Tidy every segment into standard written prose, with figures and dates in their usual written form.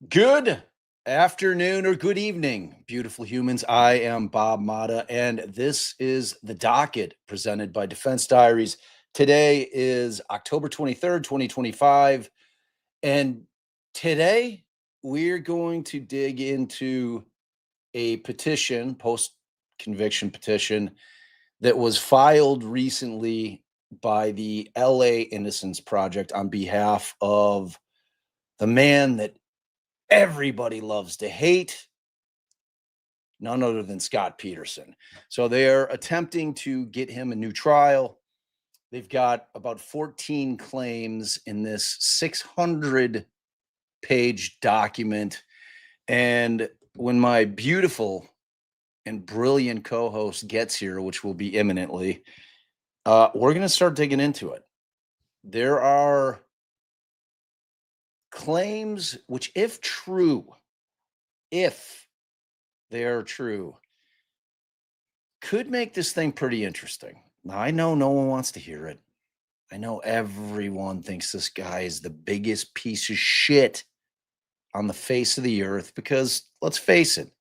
Good afternoon or good evening, beautiful humans. I am Bob Mata, and this is the docket presented by Defense Diaries. Today is October 23rd, 2025. And today we're going to dig into a petition, post conviction petition, that was filed recently by the LA Innocence Project on behalf of the man that everybody loves to hate, none other than Scott Peterson. So they're attempting to get him a new trial. They've got about 14 claims in this 600-page document. And when my beautiful and brilliant co-host gets here, which will be imminently, we're going to start digging into it. There are claims which, if they are true, could make this thing pretty interesting. Now, I know no one wants to hear it. I know everyone thinks this guy is the biggest piece of shit on the face of the earth because, let's face it,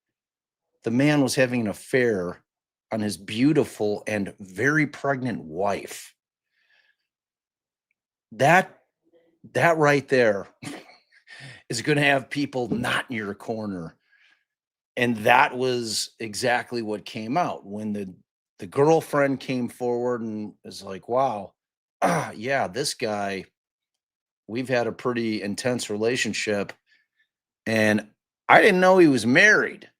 the man was having an affair on his beautiful and very pregnant wife. That right there is going to have people not in your corner. And that was exactly what came out when the girlfriend came forward and was like, wow, yeah, this guy, we've had a pretty intense relationship. And I didn't know he was married.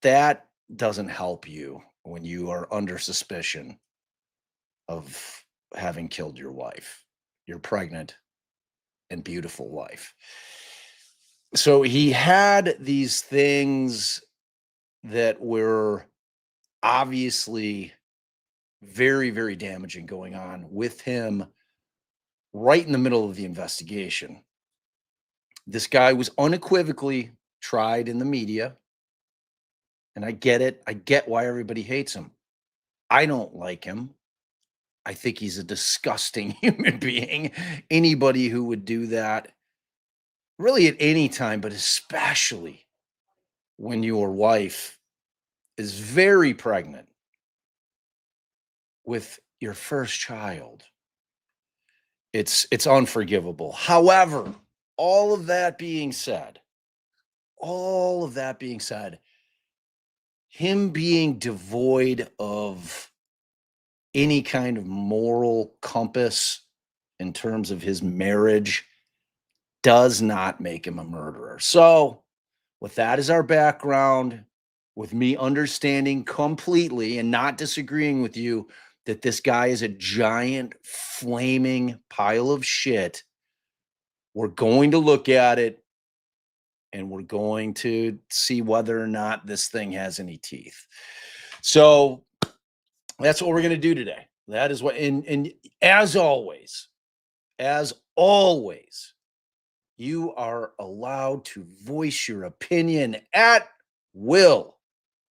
That doesn't help you when you are under suspicion of having killed your wife, your pregnant and beautiful wife. So he had these things that were obviously very, very damaging going on with him right in the middle of the investigation. This guy was unequivocally tried in the media. And I get it. I get why everybody hates him. I don't like him. I think he's a disgusting human being. Anybody who would do that, really at any time, but especially when your wife is very pregnant with your first child, it's unforgivable. However, all of that being said, him being devoid of any kind of moral compass in terms of his marriage does not make him a murderer. So, with that as our background, with me understanding completely and not disagreeing with you that this guy is a giant flaming pile of shit, we're going to look at it and we're going to see whether or not this thing has any teeth. So that's what we're going to do today. That is what, and as always, you are allowed to voice your opinion at will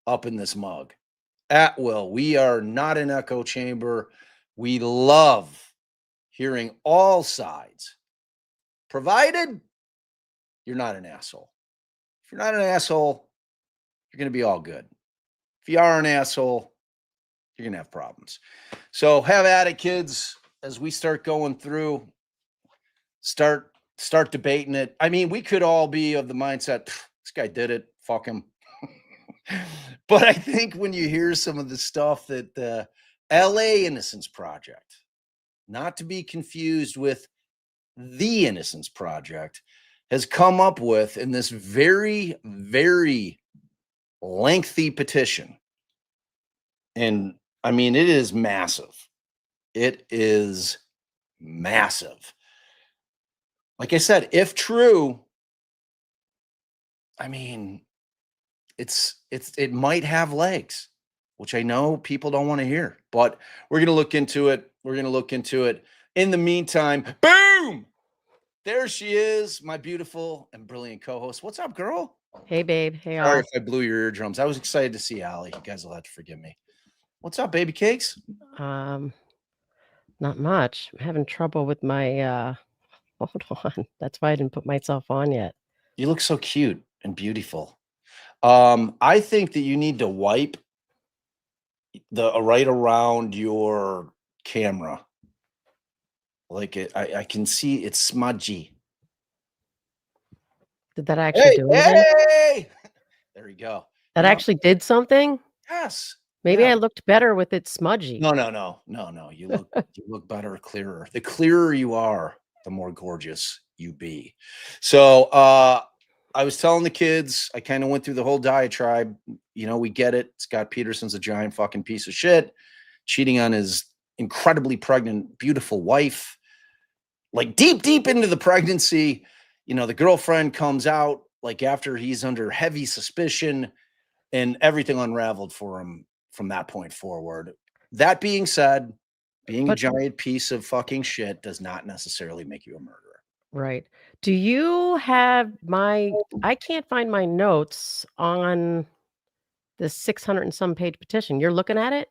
up in this mug. At will. We are not an echo chamber. We love hearing all sides, provided you're not an asshole. If you're not an asshole, you're going to be all good. If you are an asshole, you're going to have problems. So have at it, kids, as we start going through, start debating it. I mean, we could all be of the mindset, this guy did it, fuck him. But I think when you hear some of the stuff that the LA Innocence Project, not to be confused with the Innocence Project, has come up with in this very, very lengthy petition. And I mean, it is massive. It is massive. Like I said, if true, I mean, it might have legs, which I know people don't want to hear, but we're going to look into it. In the meantime, boom! There she is, my beautiful and brilliant co-host. What's up, girl? Hey, babe. Hey, Sorry all. if I blew your eardrums. I was excited to see Allie. You guys will have to forgive me. What's up, baby cakes? Um, Not much. I'm having trouble with my Hold on. That's why I didn't put myself on yet. You look so cute and beautiful. I think that you need to wipe the right around your camera. Like I can see it's smudgy. Did that actually do anything? Hey! There you go. That actually did something? Yes. Maybe Yeah. I looked better with it smudgy. No. You look better, clearer. The clearer you are, the more gorgeous you be. So I was telling the kids, I kind of went through the whole diatribe. You know, we get it. Scott Peterson's a giant fucking piece of shit, cheating on his incredibly pregnant, beautiful wife. Like deep into the pregnancy, you know, the girlfriend comes out like after he's under heavy suspicion, and everything unraveled for him from that point forward. That being said, being a giant piece of fucking shit does not necessarily make you a murderer. Right. Do you have I can't find my notes on the 600 and some page petition. You're looking at it?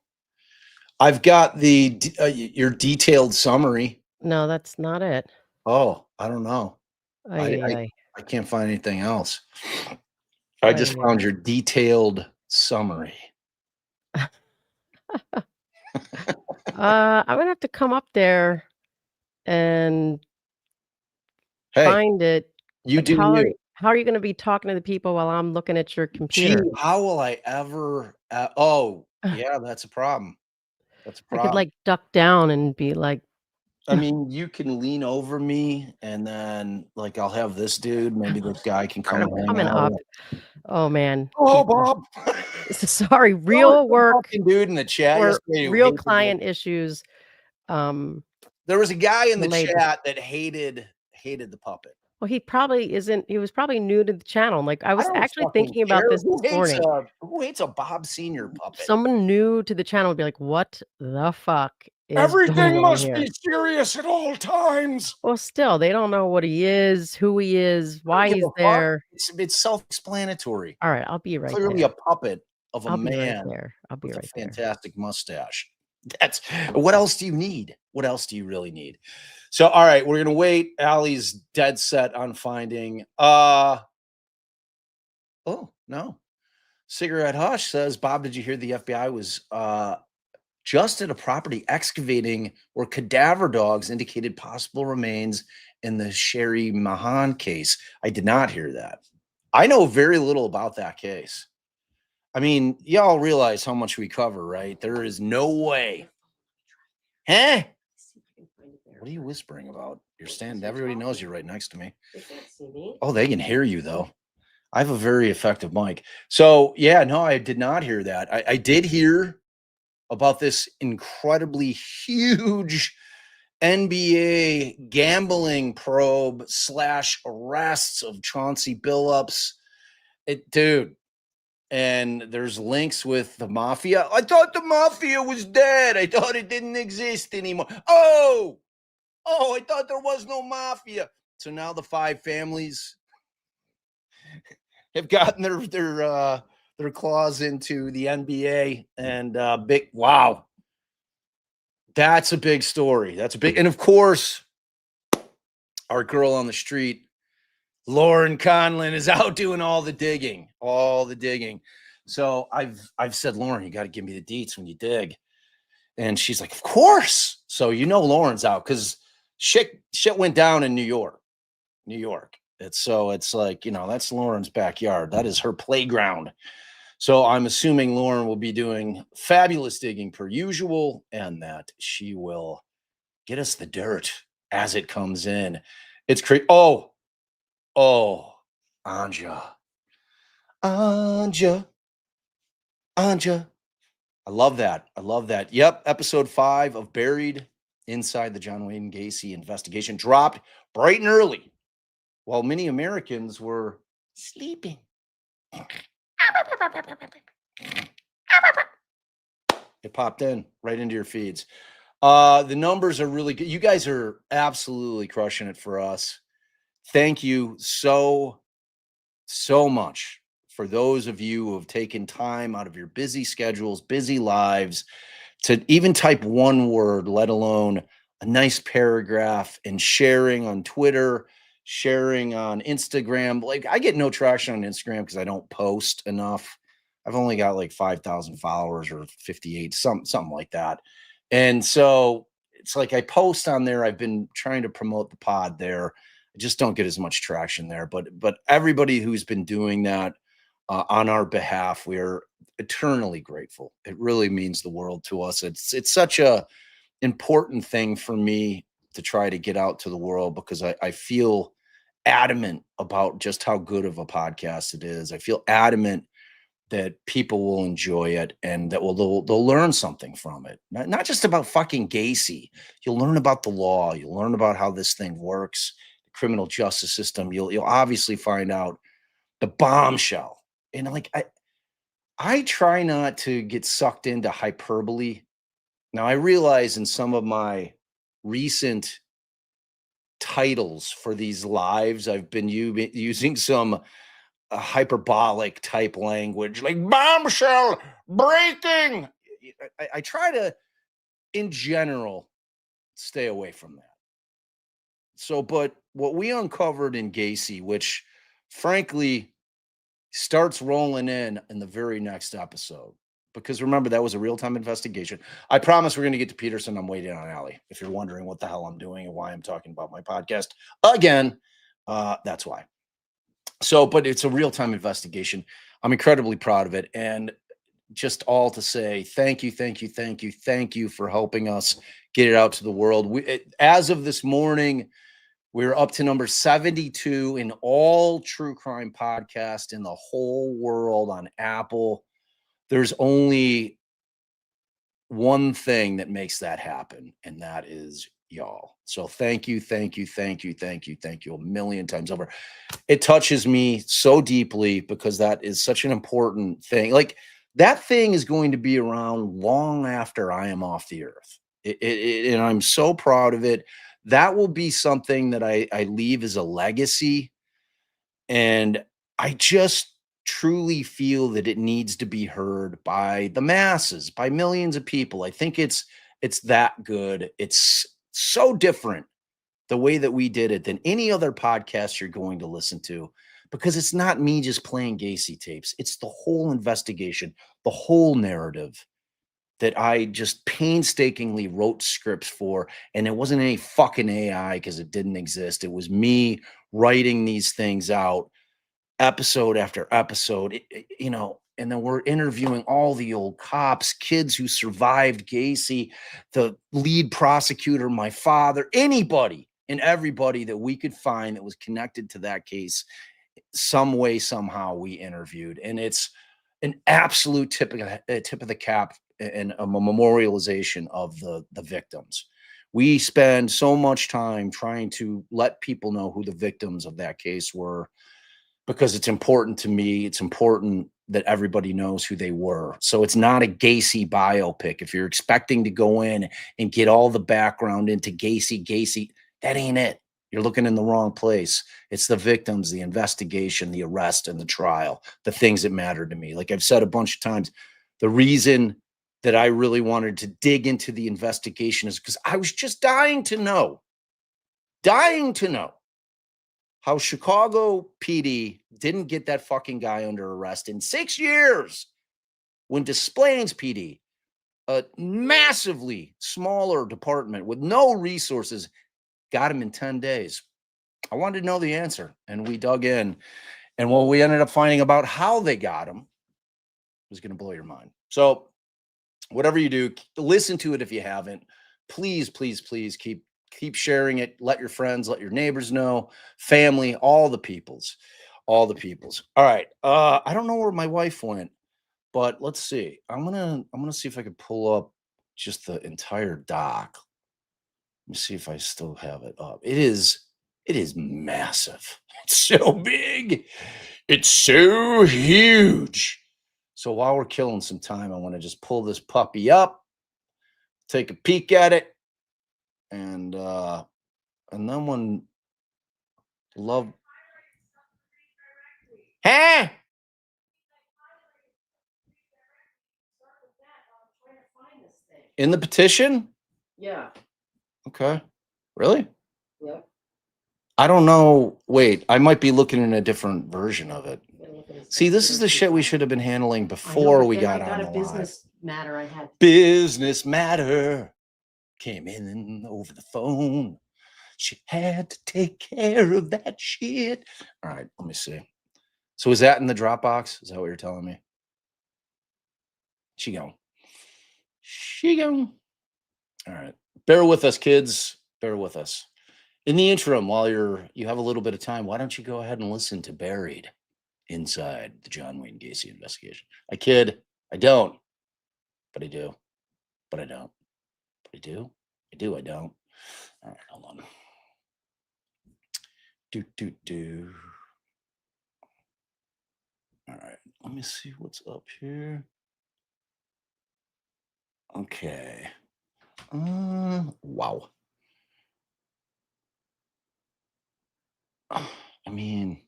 I've got your detailed summary. No, that's not it. Oh, I don't know. I I can't find anything else. I just found your detailed summary. I'm gonna have to come up there and find it. You like, do you. How are you gonna be talking to the people while I'm looking at your computer? Gee, how will I ever? Oh, yeah, that's a problem. That's a I could problem. duck down and be like, I mean, you can lean over me, and then like I'll have this dude. Maybe this guy can come I'm and hang coming out. up. Oh man. Oh, Bob. Sorry, real work. Dude in the chat or yesterday. Real client issues. There was a guy in the chat that hated the puppet. Well, he was probably new to the channel. Like, I was actually thinking about this morning. Who hates a Bob Senior puppet? Someone new to the channel would be like, "What the fuck is Everything going must on be serious at all times." Well, still, they don't know what he is, who he is, why he's there. It's self-explanatory. All right, I'll be right Clearly there. a puppet of a man with a fantastic mustache. That's what else do you need? What else do you really need? So, all right, we're gonna wait. Allie's dead set on finding. Oh no. Cigarette Hush says, Bob, did you hear the FBI was just at a property excavating where cadaver dogs indicated possible remains in the Sherry Mahan case? I did not hear that. I know very little about that case. I mean, y'all realize how much we cover, right? There is no way. Huh? What are you whispering about? You're standing. Everybody knows you're right next to me. They can't see me. Oh, they can hear you though. I have a very effective mic. So yeah, no, I did not hear that. I did hear about this incredibly huge NBA gambling probe / arrests of Chauncey Billups. Dude. And there's links with the mafia. I thought the mafia was dead. I thought it didn't exist anymore. Oh, I thought there was no mafia. So now the 5 families have gotten their claws into the NBA, and wow. That's a big story. And of course, our girl on the street, Lauren Conlin, is out doing all the digging. So I've said, Lauren, you got to give me the deets when you dig. And she's like, of course. So Lauren's out because shit went down in New York. It's like, that's Lauren's backyard. That is her playground. So I'm assuming Lauren will be doing fabulous digging per usual, and that she will get us the dirt as it comes in. It's crazy. Oh, Anja. I love that. Yep. Episode 5 of Buried Inside the John Wayne Gacy investigation dropped bright and early while many Americans were sleeping. It popped in right into your feeds. The numbers are really good. You guys are absolutely crushing it for us. Thank you so much for those of you who have taken time out of your busy schedules, busy lives, to even type one word, let alone a nice paragraph and sharing on Twitter, sharing on Instagram. Like, I get no traction on Instagram because I don't post enough. I've only got like 5,000 followers or 58, something like that. And so it's like I post on there. I've been trying to promote the pod there. I just don't get as much traction there. But everybody who's been doing that on our behalf, we're eternally grateful. It really means the world to us. It's such a important thing for me to try to get out to the world because I feel adamant about just how good of a podcast it is. I feel adamant that people will enjoy it and that they'll learn something from it. Not just about fucking Gacy. You'll learn about the law. You'll learn about how this thing works, the criminal justice system. You'll obviously find out the bombshell. And like I try not to get sucked into hyperbole. Now I realize in some of my recent titles for these lives, I've been using some hyperbolic type language like bombshell breaking. I try to, in general, stay away from that. So, but what we uncovered in Gacy, which frankly starts rolling in the very next episode, because remember, that was a real-time investigation. I promise we're going to get to Peterson. I'm waiting on Allie. If you're wondering what the hell I'm doing and why I'm talking about my podcast again, that's why. So, but it's a real-time investigation. I'm incredibly proud of it. And just all to say thank you for helping us get it out to the world. As of this morning, we're up to number 72 in all true crime podcasts in the whole world on Apple. There's only one thing that makes that happen, and that is y'all. So thank you a million times over. It touches me so deeply because that is such an important thing. Like, that thing is going to be around long after I am off the earth. And I'm so proud of it. That will be something that I leave as a legacy. And I just truly feel that it needs to be heard by the masses, by millions of people. I think it's that good. It's so different the way that we did it than any other podcast you're going to listen to, because it's not me just playing Gacy tapes. It's the whole investigation, the whole narrative that I just painstakingly wrote scripts for. And it wasn't any fucking AI because it didn't exist. It was me writing these things out episode after episode, and then we're interviewing all the old cops, kids who survived Gacy, the lead prosecutor, my father, anybody and everybody that we could find that was connected to that case some way, somehow we interviewed. And it's an absolute tip of the cap and a memorialization of the victims. We spend so much time trying to let people know who the victims of that case were, because it's important to me. It's important that everybody knows who they were. So it's not a Gacy biopic. If you're expecting to go in and get all the background into Gacy, that ain't it. You're looking in the wrong place. It's the victims, the investigation, the arrest, and the trial, the things that matter to me. Like I've said a bunch of times, the reason that I really wanted to dig into the investigation is because I was just dying to know how Chicago PD didn't get that fucking guy under arrest in 6 years when Des Plaines PD, a massively smaller department with no resources, got him in 10 days. I wanted to know the answer, and we dug in. And what we ended up finding about how they got him was going to blow your mind. So whatever you do, listen to it if you haven't. Please keep sharing it. Let your friends, let your neighbors know, family, all the peoples. All right. I don't know where my wife went, but let's see. I'm gonna see if I can pull up just the entire doc. Let me see if I still have it up. It is massive. It's so big. It's so huge. So while we're killing some time, I want to just pull this puppy up, take a peek at it, and then when love, huh? In the petition? Yeah. Okay. Really? Yep. I don't know. Wait, I might be looking in a different version of it. See, this is the shit we should have been handling before we got on the line. Business matter I had. Business matter came in over the phone. She had to take care of that shit. All right, let me see. So is that in the Dropbox? Is that what you're telling me? She gone. She gone. All right. Bear with us, kids. Bear with us. In the interim, while you have a little bit of time, why don't you go ahead and listen to Buried Inside the John Wayne Gacy investigation? I kid. I don't. But I do. But I don't. But I do. I do. I don't. All right, hold on. Do. All right. Let me see what's up here. Okay. Wow. I mean,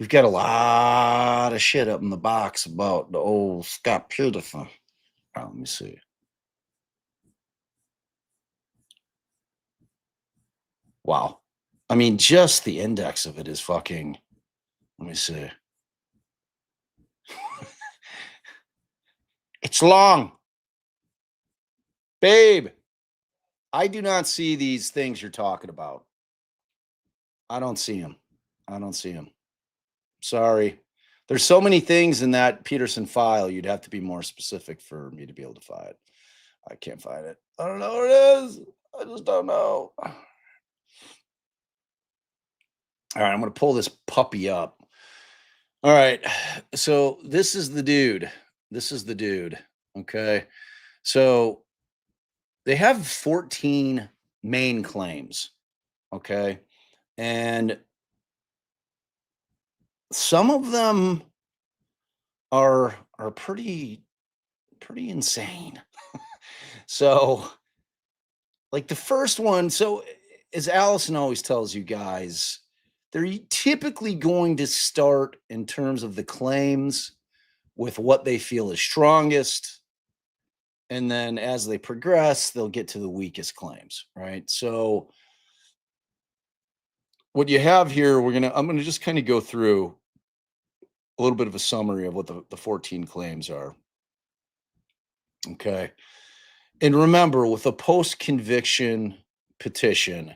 we've got a lot of shit up in the box about the old Scott Peterson. Let me see. Wow. I mean, just the index of it is fucking. Let me see. It's long. Babe, I do not see these things you're talking about. I don't see them. I don't see them. Sorry. There's so many things in that Peterson file, you'd have to be more specific for me to be able to find it. I can't find it. I don't know where it is. I just don't know. All right, I'm going to pull this puppy up. All right. So this is the dude. This is the dude. Okay. So they have 14 main claims. Okay. And some of them are pretty insane. So like the first one, so as Allison always tells you guys, they're typically going to start in terms of the claims with what they feel is strongest. And then as they progress, they'll get to the weakest claims, right? So what you have here, I'm gonna just kind of go through a little bit of a summary of what the 14 claims are. Okay. And remember, with a post-conviction petition,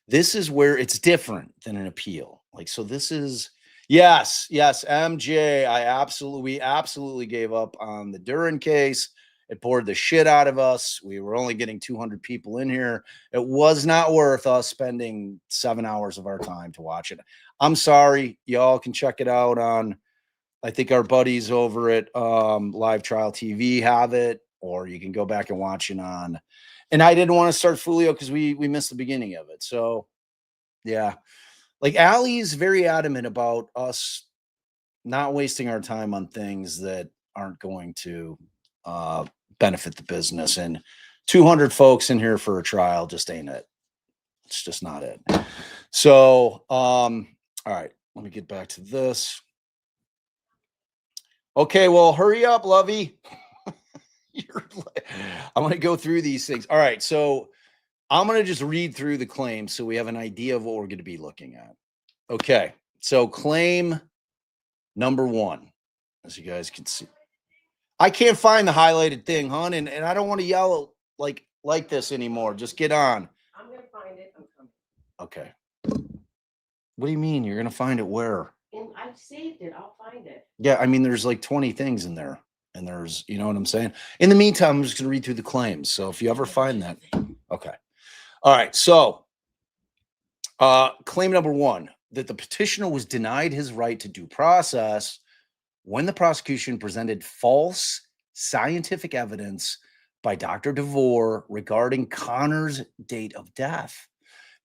this is where it's different than an appeal. Like, so this is, yes, MJ, we absolutely gave up on the Duran case. It bored the shit out of us. We were only getting 200 people in here. It was not worth us spending 7 hours of our time to watch it. I'm sorry. Y'all can check it out on, I think our buddies over at Live Trial TV have it, or you can go back and watch it on. And I didn't want to start Folio because we missed the beginning of it. So yeah, like Allie's very adamant about us not wasting our time on things that aren't going to benefit the business. And 200 folks in here for a trial just ain't it. It's just not it. So all right, let me get back to this. Okay, well, hurry up, Lovey. I'm going to go through these things. All right, so I'm going to just read through the claims so we have an idea of what we're going to be looking at. Okay, so claim number 1, as you guys can see. I can't find the highlighted thing, hon, and I don't want to yell like this anymore. Just get on. I'm going to find it. I'm coming. Okay. What do you mean? You're going to find it where? And I've saved it. I'll find it. Yeah, I mean, there's like 20 things in there. And there's, you know what I'm saying? In the meantime, I'm just going to read through the claims. So if you ever find that. Okay. All right. So claim number 1, that the petitioner was denied his right to due process when the prosecution presented false scientific evidence by Dr. DeVore regarding Connor's date of death.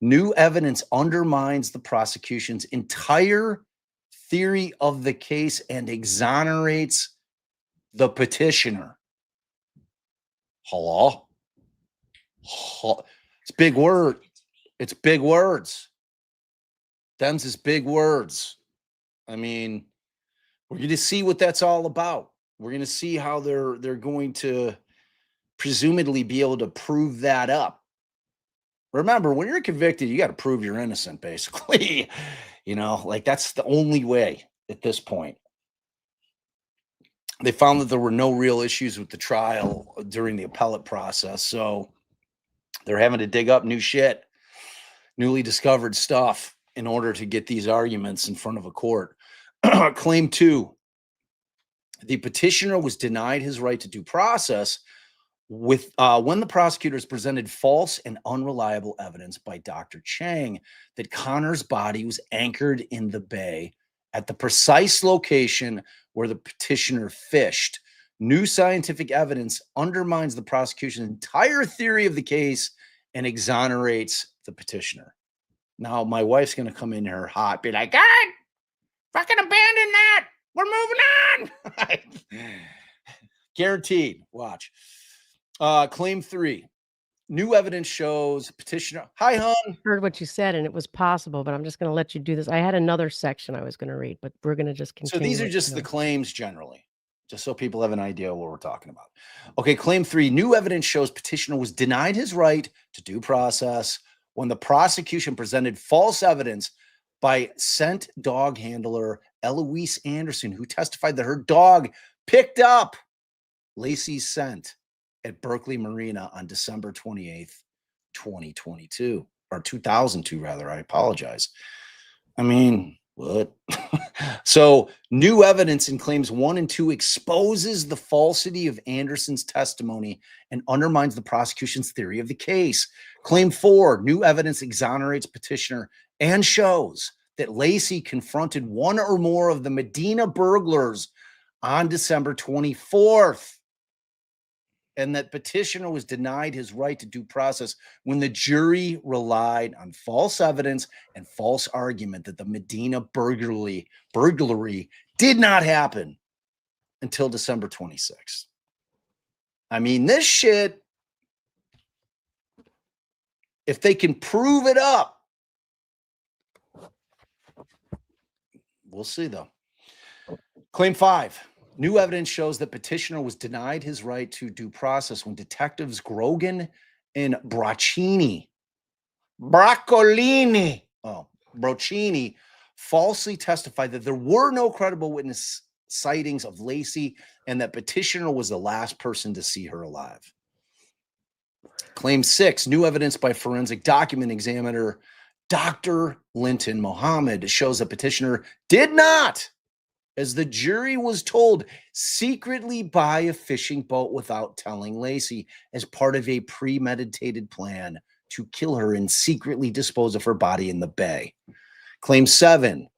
New evidence undermines the prosecution's entire theory of the case and exonerates the petitioner. Hello? It's big word. It's big words. Them's is big words. I mean, we're going to see what that's all about. We're going to see how they're going to presumably be able to prove that up. Remember, when you're convicted, you got to prove you're innocent, basically. Like that's the only way at this point. They found that there were no real issues with the trial during the appellate process. So they're having to dig up new shit, newly discovered stuff in order to get these arguments in front of a court. Claim 2, the petitioner was denied his right to due process when the prosecutors presented false and unreliable evidence by Dr. Chang that Connor's body was anchored in the bay at the precise location where the petitioner fished. New scientific evidence undermines the prosecution's entire theory of the case and exonerates the petitioner. Now, my wife's going to come in here hot, be like, God, fucking abandon that. We're moving on. Guaranteed. Watch. Claim 3. New evidence shows petitioner. Hi, hon. Heard what you said, and it was possible, but I'm just going to let you do this. I had another section I was going to read, but we're going to just continue. So these are just the claims generally, just so people have an idea of what we're talking about. Okay, claim 3. New evidence shows petitioner was denied his right to due process when the prosecution presented false evidence by scent dog handler Eloise Anderson, who testified that her dog picked up Laci's scent at Berkeley Marina on December 28th, 2022, or 2002, rather. I apologize. I mean, what? So new evidence in claims 1 and 2 exposes the falsity of Anderson's testimony and undermines the prosecution's theory of the case. Claim 4, new evidence exonerates petitioner and shows that Laci confronted one or more of the Medina burglars on December 24th. And that petitioner was denied his right to due process when the jury relied on false evidence and false argument that the Medina burglary did not happen until December 26th. I mean, this shit, if they can prove it up, we'll see though. Claim 5. New evidence shows that petitioner was denied his right to due process when detectives Grogan and Brocchini falsely testified that there were no credible witness sightings of Laci and that petitioner was the last person to see her alive. Claim 6, new evidence by forensic document examiner Dr. Linton Mohammed shows that petitioner did not, as the jury was told, secretly buy a fishing boat without telling Laci as part of a premeditated plan to kill her and secretly dispose of her body in the bay. Claim 7,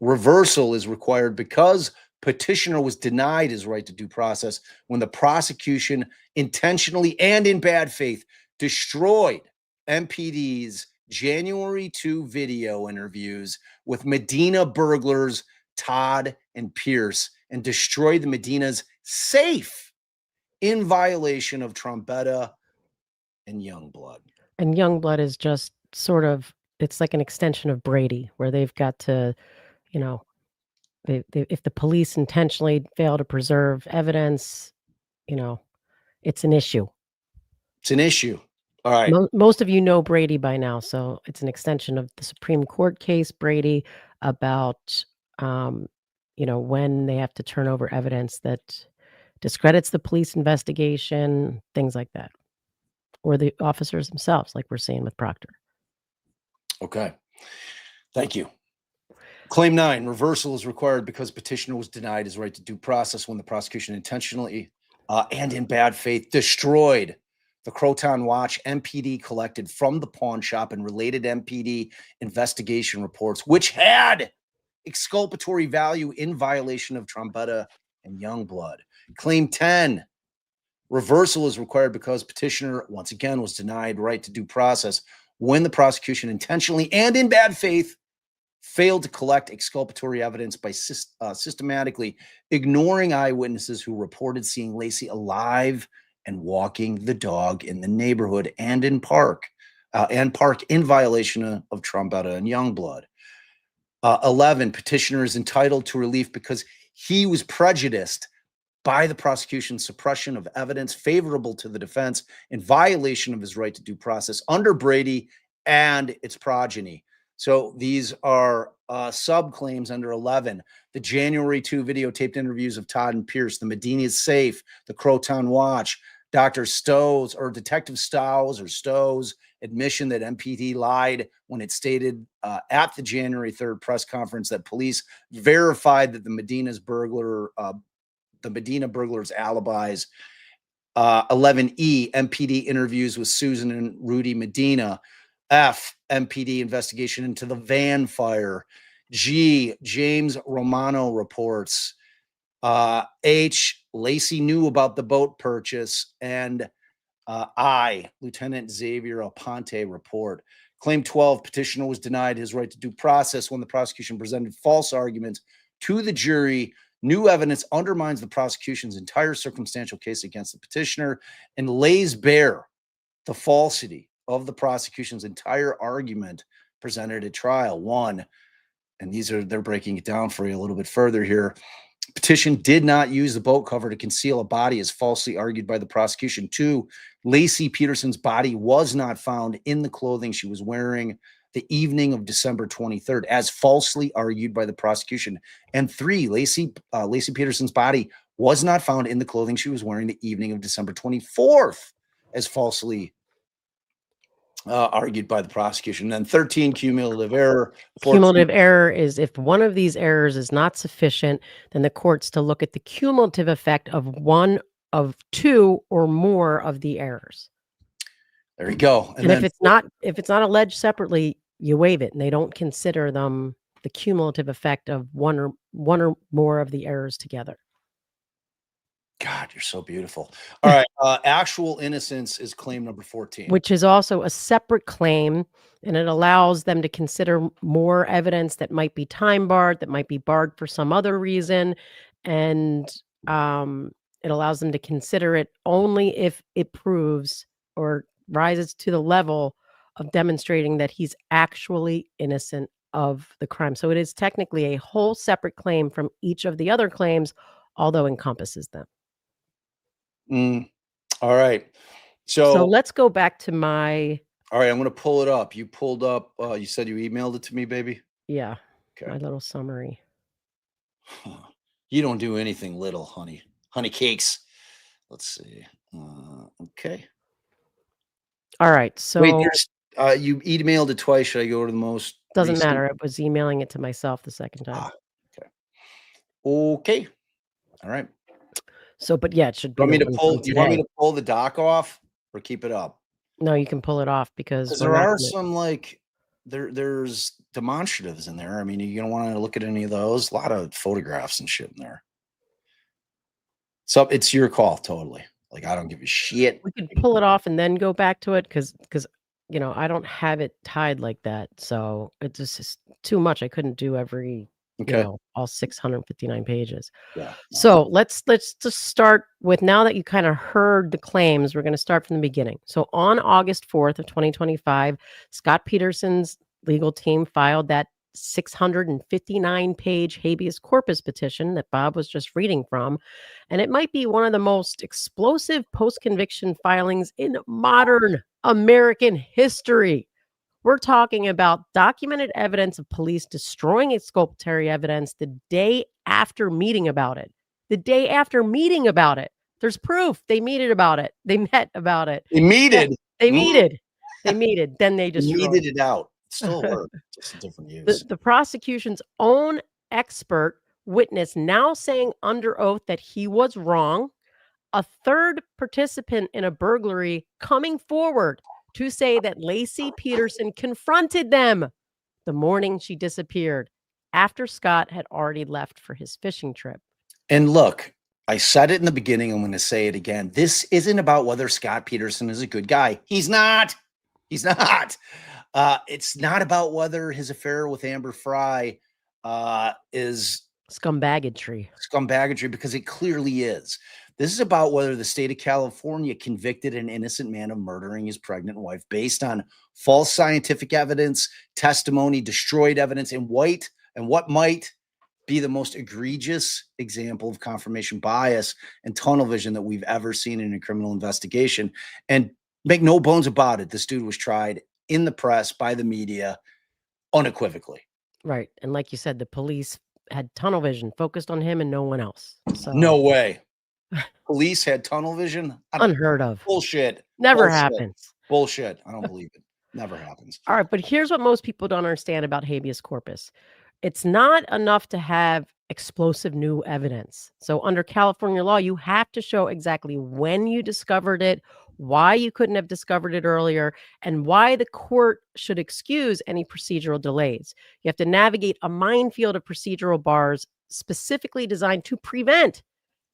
reversal is required because petitioner was denied his right to due process when the prosecution intentionally and in bad faith destroyed MPD's January 2 video interviews with Medina burglars Todd and Pierce and destroyed the Medina's safe in violation of Trombetta and Youngblood. And Youngblood is just sort of, it's like an extension of Brady, where they've got to, if the police intentionally fail to preserve evidence, it's an issue. It's an issue. All right. Most of you know Brady by now, so it's an extension of the Supreme Court case, Brady, about when they have to turn over evidence that discredits the police investigation, things like that, or the officers themselves, like we're seeing with Proctor. Okay. Thank you. Claim 9, reversal is required because petitioner was denied his right to due process when the prosecution intentionally and in bad faith destroyed the Croton watch MPD collected from the pawn shop and related MPD investigation reports, which had exculpatory value in violation of Trombetta and Youngblood. Claim 10, reversal is required because petitioner, once again, was denied right to due process when the prosecution intentionally and in bad faith failed to collect exculpatory evidence by systematically ignoring eyewitnesses who reported seeing Laci alive and walking the dog in the neighborhood and in park in violation of Trombetta and Youngblood. 11, petitioner is entitled to relief because he was prejudiced by the prosecution's suppression of evidence favorable to the defense in violation of his right to due process under Brady and its progeny. So these are subclaims under 11. The January 2 videotaped interviews of Todd and Pierce, the Medina's safe, the Croton Watch, Dr. Stowe's or Detective Stowe's admission that MPD lied when it stated at the January 3rd press conference that police verified that the Medina burglars' alibis. 11E, MPD interviews with Susan and Rudy Medina. F, MPD investigation into the van fire. G, James Romano reports. H, Laci knew about the boat purchase. And I, Lieutenant Xavier Alponte report. Claim 12, petitioner was denied his right to due process when the prosecution presented false arguments to the jury. New evidence undermines the prosecution's entire circumstantial case against the petitioner and lays bare the falsity of the prosecution's entire argument presented at trial. 1, and they're breaking it down for you a little bit further here. Petition did not use the boat cover to conceal a body as falsely argued by the prosecution. 2, Laci Peterson's body was not found in the clothing she was wearing the evening of December 23rd, as falsely argued by the prosecution. And 3, Laci Peterson's body was not found in the clothing she was wearing the evening of December 24th, as falsely argued by the prosecution. And then 13, cumulative error. 14, cumulative error is if one of these errors is not sufficient, then the court's to look at the cumulative effect of one of two or more of the errors. There you go. And if it's not alleged separately, you waive it, and they don't consider them the cumulative effect of one or more of the errors together. God, you're so beautiful. All right. Actual innocence is claim number 14. Which is also a separate claim, and it allows them to consider more evidence that might be time barred, that might be barred for some other reason. And it allows them to consider it only if it proves or rises to the level of demonstrating that he's actually innocent of the crime. So it is technically a whole separate claim from each of the other claims, although encompasses them. All right. So let's go back to my. All right, I'm going to pull it up. You pulled up. You said you emailed it to me, baby. Yeah. Okay. My little summary. You don't do anything little, honey. Honey cakes. Let's see. Okay. All right. So wait, you emailed it twice. Should I go to the most? Doesn't recent? matter. I was emailing it to myself the second time. Okay. Okay. All right. So, but yeah, it should be. You want me to pull the doc off or keep it up? No, you can pull it off because there are some there's demonstratives in there. I mean, you're gonna want to look at any of those. A lot of photographs and shit in there. So it's your call, totally. Like, I don't give a shit. We could pull it off and then go back to it because I don't have it tied like that. So it's just too much. I couldn't do every. Okay. All 659 pages. Yeah. So let's just start with, now that you kind of heard the claims, we're going to start from the beginning. So on August 4th of 2025, Scott Peterson's legal team filed that 659-page habeas corpus petition that Bob was just reading from. And it might be one of the most explosive post-conviction filings in modern American history. We're talking about documented evidence of police destroying exculpatory evidence the day after meeting about it. The day after meeting about it. There's proof. They meted about it. They met about it. They meted. They meted. They meted. Then they just meted it out. It still worked. Just a different use. The prosecution's own expert witness now saying under oath that he was wrong. A third participant in a burglary coming forward to say that Laci Peterson confronted them the morning she disappeared, after Scott had already left for his fishing trip. And look, I said it in the beginning. I'm going to say it again. This isn't about whether Scott Peterson is a good guy. He's not. He's not. It's not about whether his affair with Amber Fry is scumbaggery, because it clearly is. This is about whether the state of California convicted an innocent man of murdering his pregnant wife based on false scientific evidence, testimony, destroyed evidence, and what might be the most egregious example of confirmation bias and tunnel vision that we've ever seen in a criminal investigation. And make no bones about it, this dude was tried in the press by the media unequivocally. Right. And like you said, the police had tunnel vision, focused on him and no one else. So No way. Police had tunnel vision? unheard of. Bullshit. Never Bullshit. happens. Bullshit. I don't believe it. Never happens. All right, but here's what most people don't understand about habeas corpus. It's not enough to have explosive new evidence. So under California law, you have to show exactly when you discovered it, why you couldn't have discovered it earlier, and why the court should excuse any procedural delays. You have to navigate a minefield of procedural bars specifically designed to prevent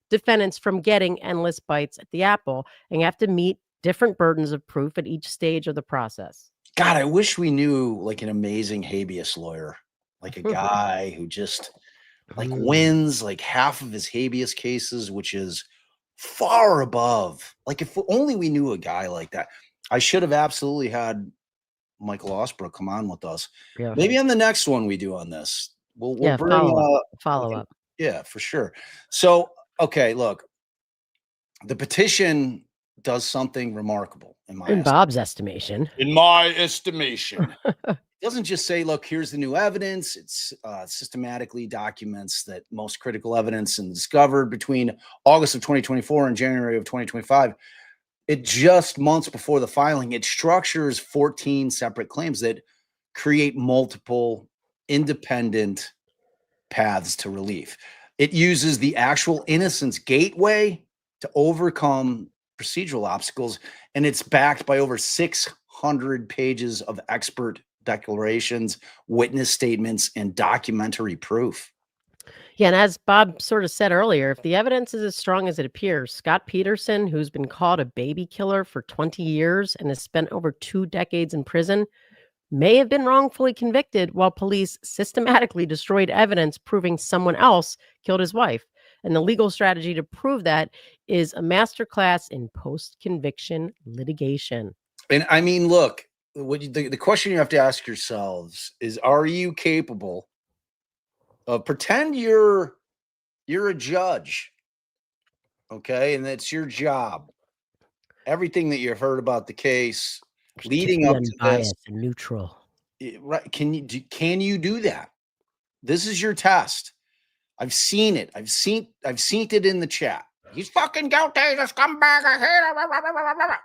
defendants from getting endless bites at the apple, and you have to meet different burdens of proof at each stage of the process. God, I wish we knew like an amazing habeas lawyer, like a guy who just like wins like half of his habeas cases, which is far above. Like if only we knew a guy like that. I should have absolutely had Michael Osbrook come on with us. Yeah. Maybe on the next one we do on this. We'll bring follow up. Yeah, for sure. So, okay, look, the petition does something remarkable in Bob's estimation. In my estimation. It doesn't just say, look, here's the new evidence. It's systematically documents that most critical evidence and discovered between August of 2024 and January of 2025. It just months before the filing, it structures 14 separate claims that create multiple independent paths to relief. It uses the actual innocence gateway to overcome procedural obstacles, and it's backed by over 600 pages of expert declarations, witness statements, and documentary proof. Yeah, and as Bob sort of said earlier, if the evidence is as strong as it appears, Scott Peterson, who's been called a baby killer for 20 years and has spent over 2 decades in prison, may have been wrongfully convicted while police systematically destroyed evidence proving someone else killed his wife. And the legal strategy to prove that is a masterclass in post-conviction litigation. And I mean, look, the question you have to ask yourselves is, are you capable of pretend you're a judge, okay, and that's your job. Everything that you've heard about the case leading up to this, and neutral. Right? Can you do that? This is your test. I've seen it. I've seen it in the chat. He's fucking guilty. The scumbag. I hate him.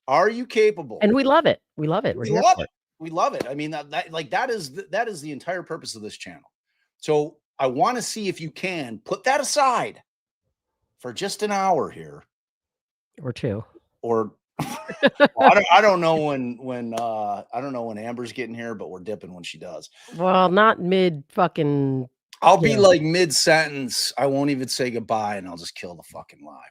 Are you capable? And we love it. We love it. We love it. We love it. I mean, that is the entire purpose of this channel. So I want to see if you can put that aside for just an hour here, or two, or I don't know when I don't know when Amber's getting here, but we're dipping when she does. Well, not mid fucking. I'll be like mid sentence. I won't even say goodbye, and I'll just kill the fucking live.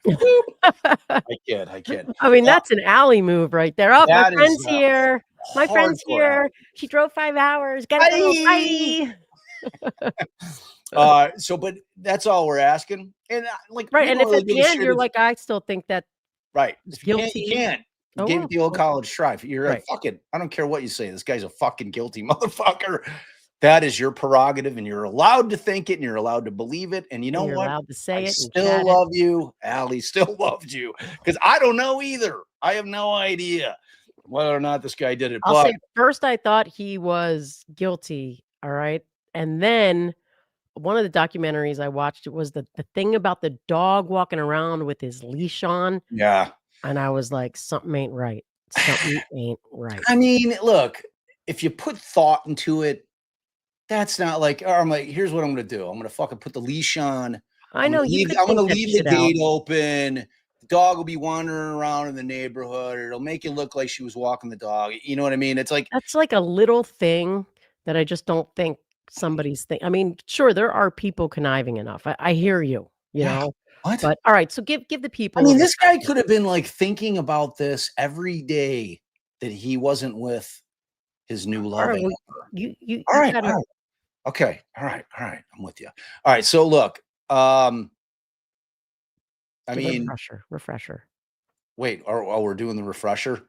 I kid. I mean, that's an alley move right there. Oh, my friend's here. My friend's here. Alley. She drove 5 hours. Gotta go. Bye. So, but that's all we're asking, and right. And if at the end you're like, I still think that right, guilty. You can't. You gave it the old college strife. You're right. Like, fuck it. I don't care what you say. This guy's a fucking guilty motherfucker. That is your prerogative, and you're allowed to think it, and you're allowed to believe it. And you know what? You're allowed to say it. Still love you. Allie still loved you, because I don't know either. I have no idea whether or not this guy did it. I'll say first, I thought he was guilty. All right, and then one of the documentaries I watched, it was the thing about the dog walking around with his leash on. Yeah, and I was like, something ain't right. Something ain't right. I mean, look, if you put thought into it. That's not like, I'm like, here's what I'm going to do. I'm going to fucking put the leash on. I'm going to leave the gate open. The dog will be wandering around in the neighborhood. It'll make it look like she was walking the dog. You know what I mean? It's like, that's like a little thing that I just don't think somebody's I mean, sure, there are people conniving enough. I hear you, you know, what? But all right. So give the people. I mean, this guy could have been like thinking about this every day that he wasn't with his new love. All right. Okay. All right. I'm with you. All right. So look, I mean, refresher. Wait, we're doing the refresher?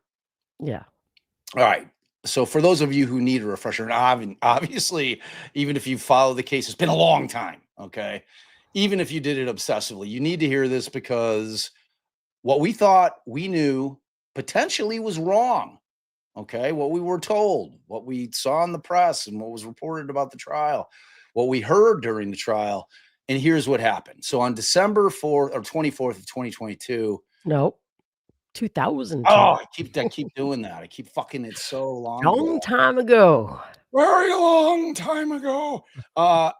Yeah. All right. So for those of you who need a refresher, and obviously, even if you follow the case, it's been a long time. Okay. Even if you did it obsessively, you need to hear this because what we thought we knew potentially was wrong. Okay. What we were told, what we saw in the press, and what was reported about the trial, what we heard during the trial. And here's what happened. So on December 4th or 24th of 2022. Nope. 2002. Oh, I keep doing that. I keep fucking it so long ago. Long time ago. Very long time ago.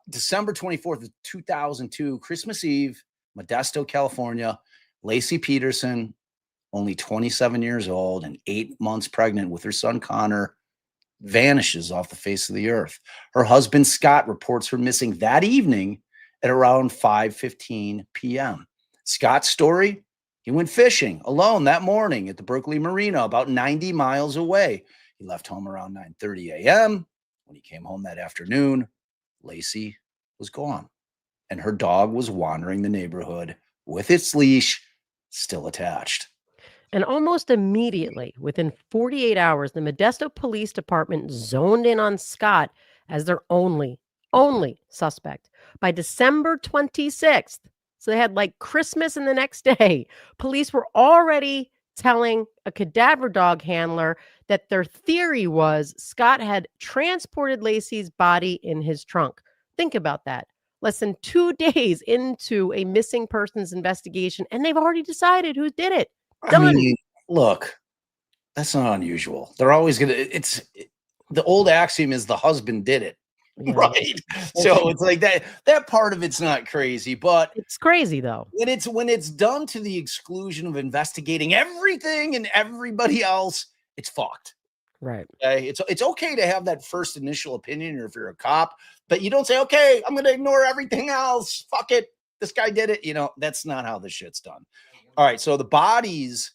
December 24th of 2002, Christmas Eve, Modesto, California. Laci Peterson, only 27 years old and 8 months pregnant with her son Connor, vanishes off the face of the earth. Her husband Scott reports her missing that evening at around 5:15 p.m. Scott's story: he went fishing alone that morning at the Berkeley Marina, about 90 miles away. He left home around 9:30 a.m. When he came home that afternoon, Laci was gone, and her dog was wandering the neighborhood with its leash still attached. And almost immediately, within 48 hours, the Modesto Police Department zoned in on Scott as their only suspect. By December 26th, so they had like Christmas and the next day, police were already telling a cadaver dog handler that their theory was Scott had transported Laci's body in his trunk. Think about that. Less than 2 days into a missing persons investigation, and they've already decided who did it. Done. I mean, look, that's not unusual. They're always gonna. The old axiom is the husband did it, Yeah. right? So it's like that. That part of it's not crazy, but It's crazy though. when it's done to the exclusion of investigating everything and everybody else, it's fucked. Right. Okay, it's okay to have that first initial opinion, or if you're a cop, but you don't say, okay, I'm gonna ignore everything else. Fuck it, this guy did it. That's not how this shit's done. All right, so the bodies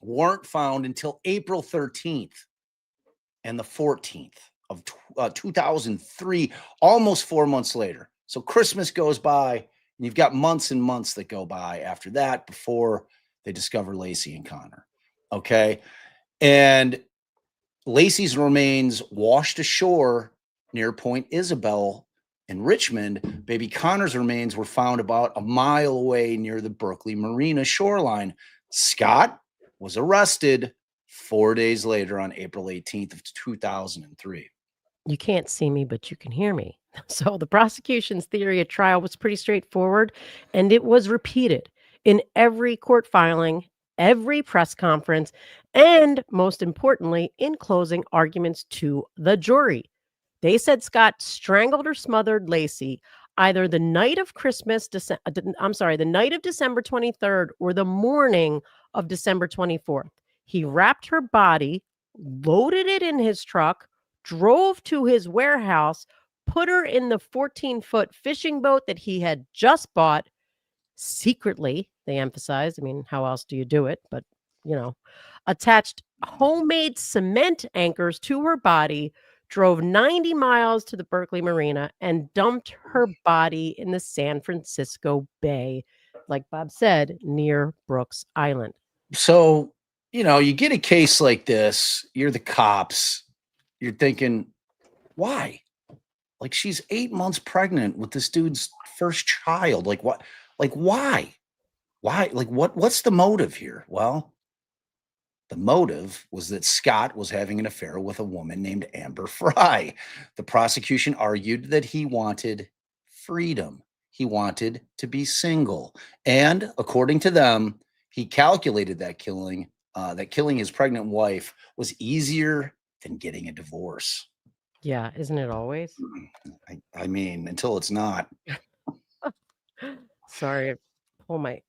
weren't found until April 13th and the 14th of 2003, almost 4 months later. So Christmas goes by, and you've got months and months that go by after that before they discover Laci and Connor. Okay, and Laci's remains washed ashore near Point Isabel in Richmond. Baby Connor's remains were found about a mile away near the Berkeley Marina shoreline. Scott was arrested 4 days later on April 18th of 2003. You can't see me, but you can hear me. So the prosecution's theory at trial was pretty straightforward, and it was repeated in every court filing, every press conference, and most importantly, in closing arguments to the jury. They said Scott strangled or smothered Laci either the night of the night of December 23rd or the morning of December 24th. He wrapped her body, loaded it in his truck, drove to his warehouse, put her in the 14-foot fishing boat that he had just bought secretly, they emphasized. I mean, how else do you do it? But, attached homemade cement anchors to her body, drove 90 miles to the Berkeley Marina, and dumped her body in the San Francisco Bay, like Bob said, near Brooks Island. So, you get a case like this, you're the cops, you're thinking, why? Like, she's 8 months pregnant with this dude's first child. Like, what? Like, why? Why? Like, what's the motive here? Well, the motive was that Scott was having an affair with a woman named Amber Fry. The prosecution argued that he wanted freedom. He wanted to be single. And according to them, he calculated that killing his pregnant wife was easier than getting a divorce. Yeah, isn't it always? I mean, until it's not. Sorry, I pull my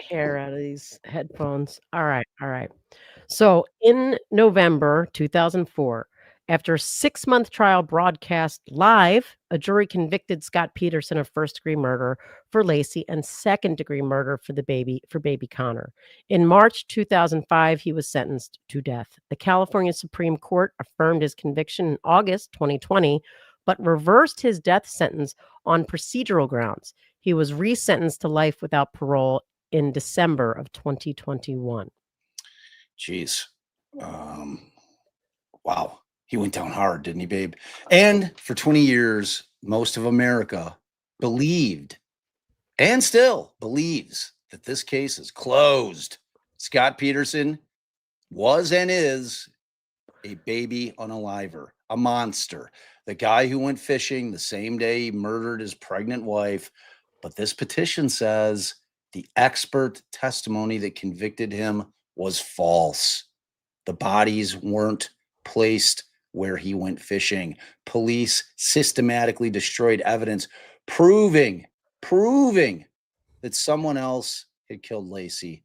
hair out of these headphones. All right. So in November 2004, after a 6-month trial broadcast live, a jury convicted Scott Peterson of first-degree murder for Laci and second-degree murder for baby Connor. In March 2005, he was sentenced to death. The California Supreme Court affirmed his conviction in August 2020, but reversed his death sentence on procedural grounds. He was resentenced to life without parole in December of 2021. Jeez. Wow. He went down hard, didn't he, babe? And for 20 years, most of America believed and still believes that this case is closed. Scott Peterson was and is a baby unaliver, a monster, the guy who went fishing the same day he murdered his pregnant wife. But this petition says the expert testimony that convicted him was false. The bodies weren't placed where he went fishing. Police systematically destroyed evidence proving that someone else had killed Laci,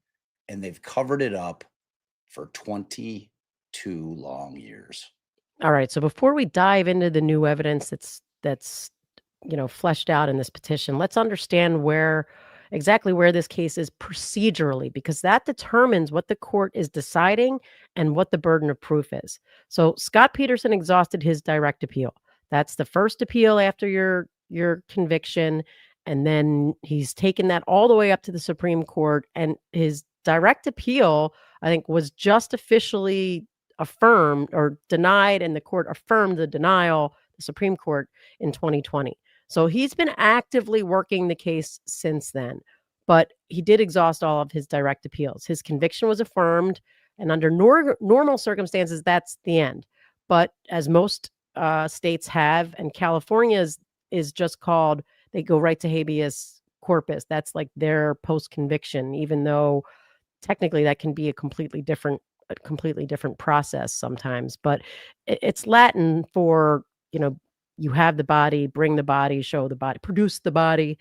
and they've covered it up for 22 long years. All right. So before we dive into the new evidence that's fleshed out in this petition, let's understand exactly where this case is procedurally, because that determines what the court is deciding and what the burden of proof is. So Scott Peterson exhausted his direct appeal. That's the first appeal after your conviction, and then he's taken that all the way up to the Supreme Court, and his direct appeal, I think, was just officially affirmed or denied, and the court affirmed the denial, the Supreme Court, in 2020. So he's been actively working the case since then, but he did exhaust all of his direct appeals. His conviction was affirmed, and under normal circumstances, that's the end. But as most states have, and California is just called, they go right to habeas corpus. That's like their post-conviction, even though technically that can be a completely different process sometimes. But it's Latin for, you have the body, bring the body, show the body, produce the body,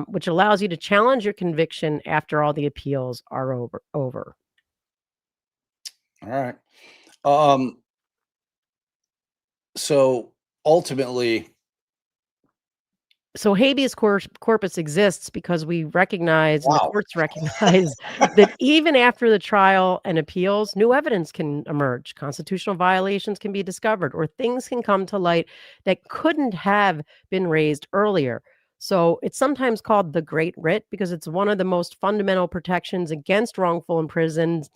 which allows you to challenge your conviction after all the appeals are over. All right. So ultimately, so habeas corpus exists because we recognize, and the courts recognize, that even after the trial and appeals, new evidence can emerge. Constitutional violations can be discovered, or things can come to light that couldn't have been raised earlier. So it's sometimes called the Great Writ because it's one of the most fundamental protections against wrongful imprisonment,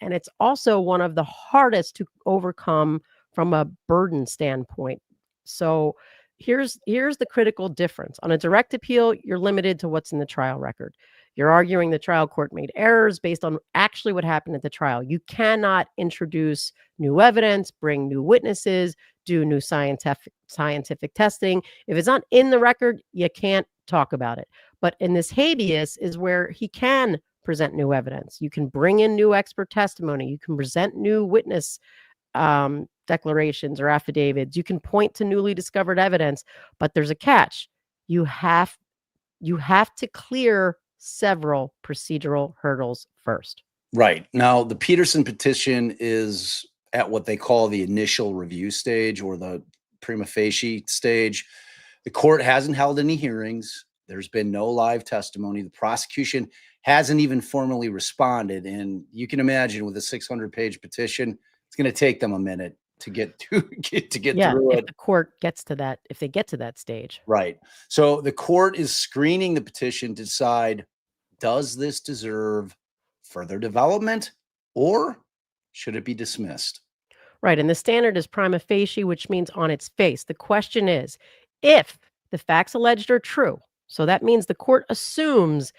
and it's also one of the hardest to overcome from a burden standpoint. So here's the critical difference. On a direct appeal, you're limited to what's in the trial record. You're arguing the trial court made errors based on actually what happened at the trial. You cannot introduce new evidence, bring new witnesses, do new scientific testing. If it's not in the record, you can't talk about it. But in this habeas is where he can present new evidence. You can bring in new expert testimony. You can present new witness declarations or affidavits. You can point to newly discovered evidence, but there's a catch. You have to clear several procedural hurdles first. Right. Now, the Peterson petition is at what they call the initial review stage, or the prima facie stage. The court hasn't held any hearings. There's been no live testimony. The prosecution hasn't even formally responded. And you can imagine, with a 600-page petition, it's going to take them a minute to get through If it. The court gets to that, if they get to that stage. Right. So the court is screening the petition to decide, does this deserve further development, or should it be dismissed? Right. And the standard is prima facie, which means on its face. The question is, if the facts alleged are true, so that means the court assumes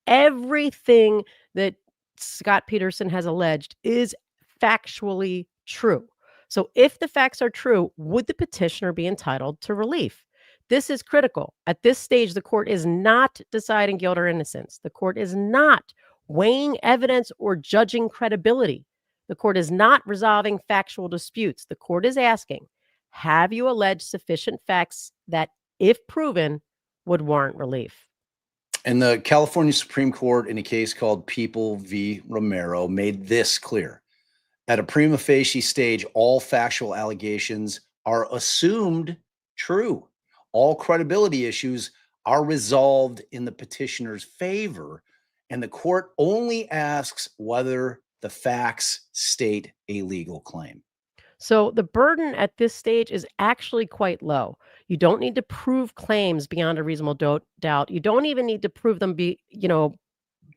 everything that Scott Peterson has alleged is factually true. So if the facts are true, would the petitioner be entitled to relief? This is critical. At this stage, the court is not deciding guilt or innocence. The court is not weighing evidence or judging credibility. The court is not resolving factual disputes. The court is asking, have you alleged sufficient facts that, if proven, would warrant relief? And the California Supreme Court, in a case called People v. Romero, made this clear. At a prima facie stage, all factual allegations are assumed true. All credibility issues are resolved in the petitioner's favor, and the court only asks whether the facts state a legal claim. So the burden at this stage is actually quite low. You don't need to prove claims beyond a reasonable doubt. You don't even need to prove them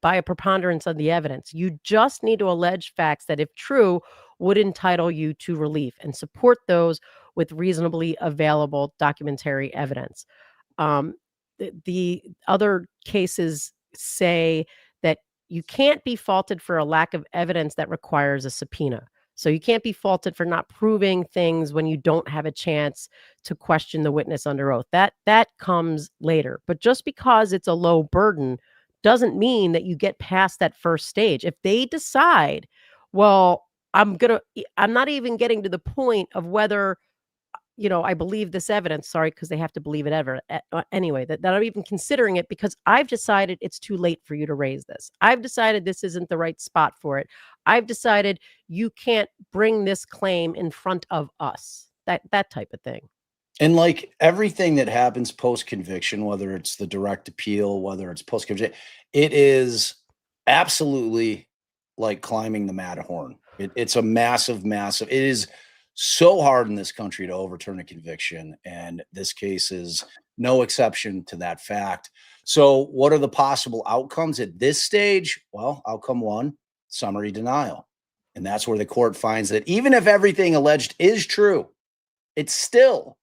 by a preponderance of the evidence. You just need to allege facts that, if true, would entitle you to relief, and support those with reasonably available documentary evidence. the other cases say that you can't be faulted for a lack of evidence that requires a subpoena. So you can't be faulted for not proving things when you don't have a chance to question the witness under oath. That comes later. But just because it's a low burden doesn't mean that you get past that first stage. If they decide, well, I'm not even getting to the point of whether I believe this evidence, sorry, because they have to believe it anyway, that I'm even considering it because I've decided it's too late for you to raise this. I've decided this isn't the right spot for it. I've decided you can't bring this claim in front of us. That type of thing. And like everything that happens post-conviction, whether it's the direct appeal, whether it's post-conviction, it is absolutely like climbing the Matterhorn. It's a massive. It is so hard in this country to overturn a conviction, and this case is no exception to that fact. So what are the possible outcomes at this stage? Well, outcome one, summary denial. And that's where the court finds that even if everything alleged is true, it still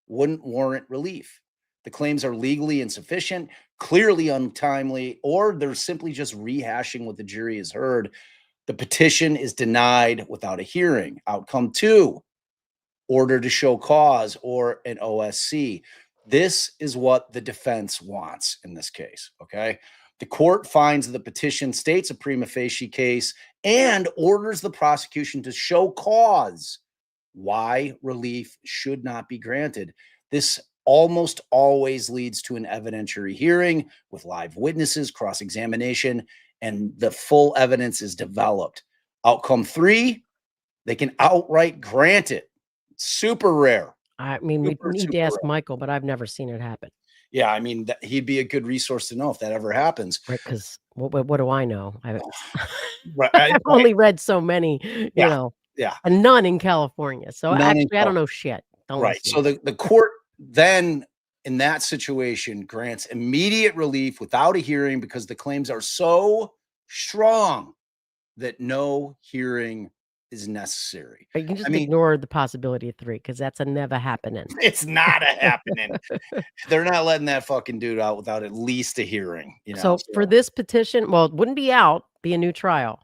wouldn't warrant relief. The claims are legally insufficient, clearly untimely, or they're simply just rehashing what the jury has heard. The petition is denied without a hearing. Outcome two, order to show cause or an OSC. This is what the defense wants in this case, okay? The court finds the petition states a prima facie case and orders the prosecution to show cause why relief should not be granted. This almost always leads to an evidentiary hearing with live witnesses, cross-examination, and the full evidence is developed. Outcome three, they can outright grant it. Super rare. I mean, we need to ask Michael, but I've never seen it happen. Yeah, I mean, he'd be a good resource to know if that ever happens. Right, because what do I know? Right, I've only read so many, Yeah. and none in California. So None in actually, I don't know shit. Don't Right. listen. So the court then in that situation grants immediate relief without a hearing because the claims are so strong that no hearing is necessary. But you can just ignore the possibility of 3 because that's a never happening. It's not a happening. They're not letting that fucking dude out without at least a hearing, So for this petition, well, it wouldn't be out, be a new trial,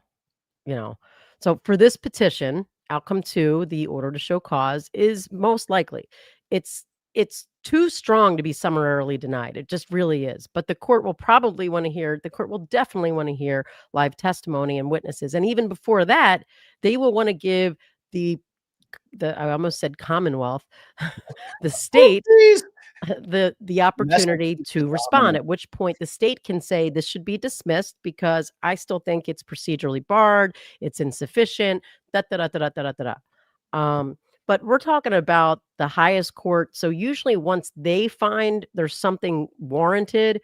So for this petition, outcome 2, the order to show cause is most likely. It's too strong to be summarily denied. It just really is. But the court will definitely want to hear live testimony and witnesses. And even before that, they will want to give the I almost said Commonwealth, the state, the opportunity to respond, at which point the state can say this should be dismissed because I still think it's procedurally barred, it's insufficient, but we're talking about the highest court. So usually once they find there's something warranted,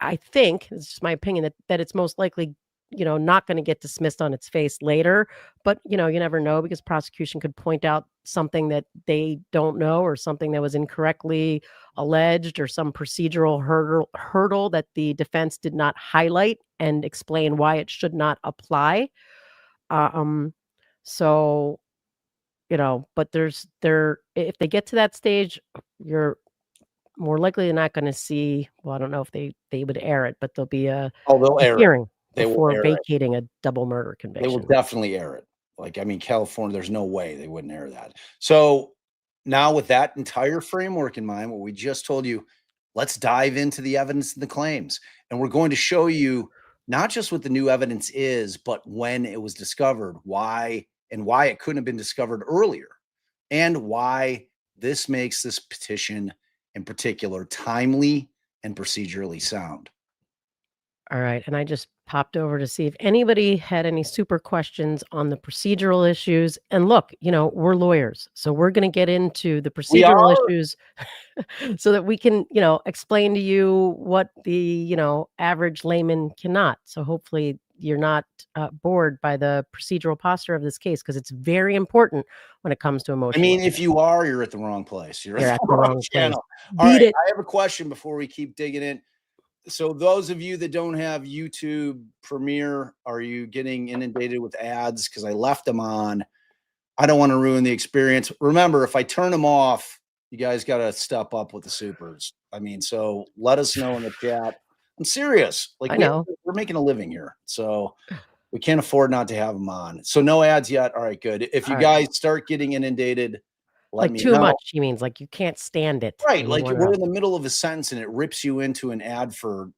I think, it's just my opinion, that it's most likely, not going to get dismissed on its face later. But, you never know because prosecution could point out something that they don't know or something that was incorrectly alleged or some procedural hurdle that the defense did not highlight and explain why it should not apply. So, but if they get to that stage, you're more likely than not going to see, well, I don't know if they would air it, but there'll be a hearing before vacating a double murder conviction. They will definitely air it. Like, I mean, California, there's no way they wouldn't air that. So now with that entire framework in mind, what we just told you, let's dive into the evidence and the claims. And we're going to show you not just what the new evidence is, but when it was discovered, why it couldn't have been discovered earlier, and why this makes this petition in particular timely and procedurally sound. All right. And I just popped over to see if anybody had any super questions on the procedural issues. And look, we're lawyers, so we're going to get into the procedural issues so that we can, explain to you what the, average layman cannot. So hopefully you're not bored by the procedural posture of this case, because it's very important when it comes to emotion. I mean, if you are, you're at the wrong place. You're at the wrong channel. All right, I have a question before we keep digging in. So those of you that don't have YouTube Premiere, are you getting inundated with ads? Because I left them on. I don't want to ruin the experience. Remember, if I turn them off, You guys got to step up with the supers. I mean, so let us know in the chat. I'm serious. Like I know. we're making a living here, so we can't afford not to have them on. So no ads yet. All right, good. If you All right. guys start getting inundated, let Like me too know. much, she means like you can't stand it. Right, and you like wanna we're in the middle of a sentence and it rips you into an ad for,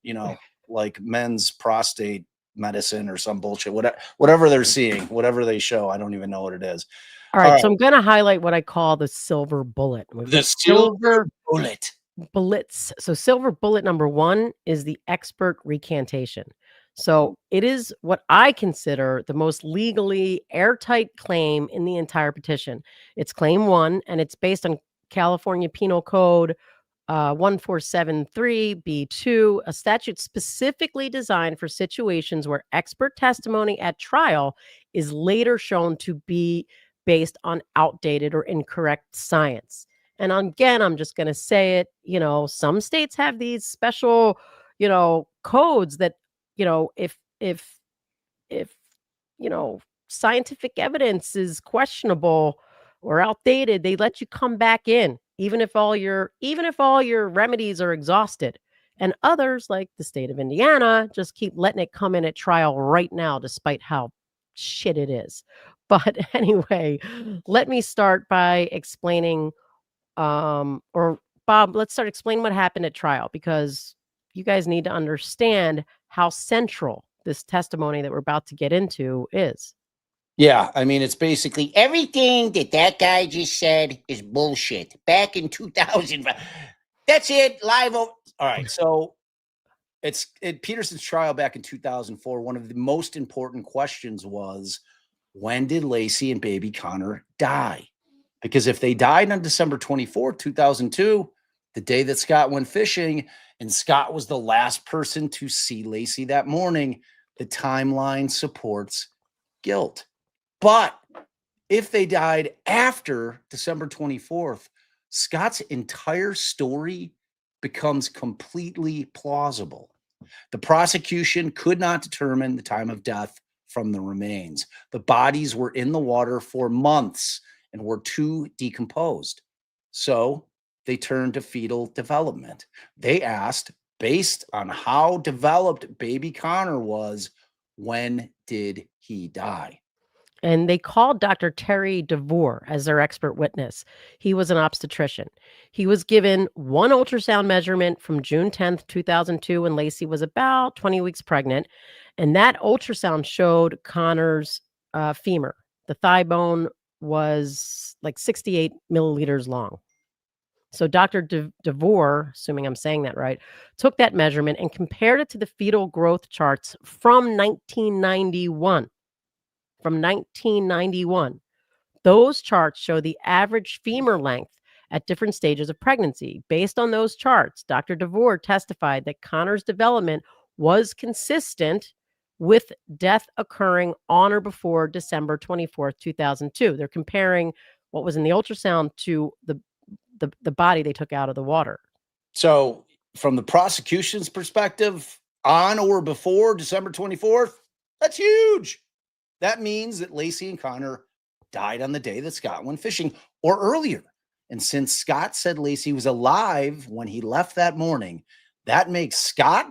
like men's prostate medicine or some bullshit. Whatever they're seeing, whatever they show, I don't even know what it is. All All right, right, so I'm gonna highlight what I call the silver bullet. We've the got silver silver bullet. bullets. So silver bullet number 1 is the expert recantation. So it is what I consider the most legally airtight claim in the entire petition. It's claim 1, and it's based on California Penal Code 1473B2, a statute specifically designed for situations where expert testimony at trial is later shown to be based on outdated or incorrect science. And again, I'm just going to say it, some states have these special, codes that, if scientific evidence is questionable or outdated, they let you come back in even if all your remedies are exhausted. And others, like the state of Indiana, just keep letting it come in at trial right now, despite how shit it is. But anyway, let me start by explaining, or Bob, let's start explaining what happened at trial, because you guys need to understand how central this testimony that we're about to get into is. Yeah, I mean, it's basically Everything that guy just said is bullshit. Back in 2000. That's it. Live. all right. So it's Peterson's trial back in 2004. One of the most important questions was, when did Laci and baby Connor die? Because if they died on December 24th, 2002, the day that Scott went fishing, and Scott was the last person to see Laci that morning, the timeline supports guilt. But if they died after December 24th, Scott's entire story becomes completely plausible. The prosecution could not determine the time of death from the remains. The bodies were in the water for months and were too decomposed. So they turned to fetal development. They asked, based on how developed baby Connor was, when did he die? And they called Dr. Terry DeVore as their expert witness. He was an obstetrician. He was given one ultrasound measurement from June 10th, 2002, when Laci was about 20 weeks pregnant. And that ultrasound showed Connor's femur. The thigh bone was like 68 milliliters long. So Dr. DeVore, assuming I'm saying that right, took that measurement and compared it to the fetal growth charts from 1991. From 1991. Those charts show the average femur length at different stages of pregnancy. Based on those charts, Dr. DeVore testified that Connor's development was consistent with death occurring on or before December 24th, 2002. They're comparing what was in the ultrasound to the body they took out of the water. So, from the prosecution's perspective, on or before December 24th, that's huge. That means that Laci and Connor died on the day that Scott went fishing or earlier. And since Scott said Laci was alive when he left that morning, that makes Scott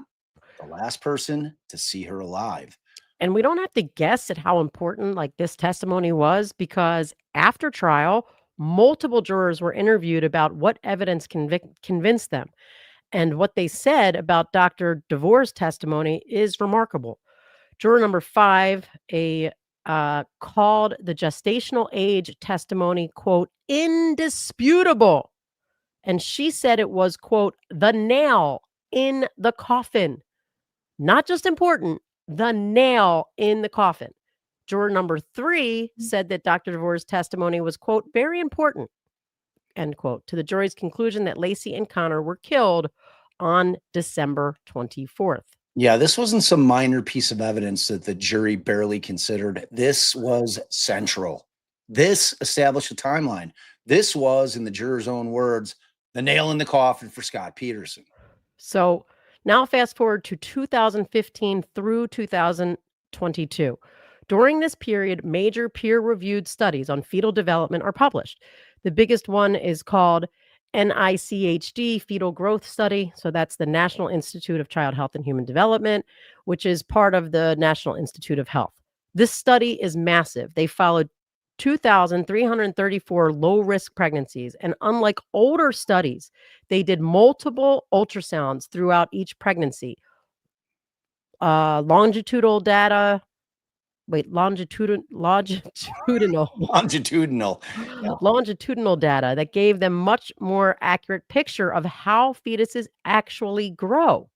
the last person to see her alive. And we don't have to guess at how important like this testimony was, because after trial, multiple jurors were interviewed about what evidence convinced them. And what they said about Dr. DeVore's testimony is remarkable. Juror number 5, called the gestational age testimony, quote, indisputable. And she said it was, quote, the nail in the coffin. Not just important, the nail in the coffin. Juror number 3 said that Dr. DeVore's testimony was, quote, very important, end quote, to the jury's conclusion that Laci and Connor were killed on December 24th. Yeah, this wasn't some minor piece of evidence that the jury barely considered. This was central. This established a timeline. This was, in the jurors' own words, the nail in the coffin for Scott Peterson. So now fast forward to 2015 through 2022. During this period, major peer-reviewed studies on fetal development are published. The biggest one is called NICHD fetal growth study. So that's the National Institute of Child Health and Human Development, which is part of the National Institute of Health. This study is massive. They followed 2,334 low-risk pregnancies. And unlike older studies, they did multiple ultrasounds throughout each pregnancy. Longitudinal data. Longitudinal longitudinal data that gave them much more accurate picture of how fetuses actually grow.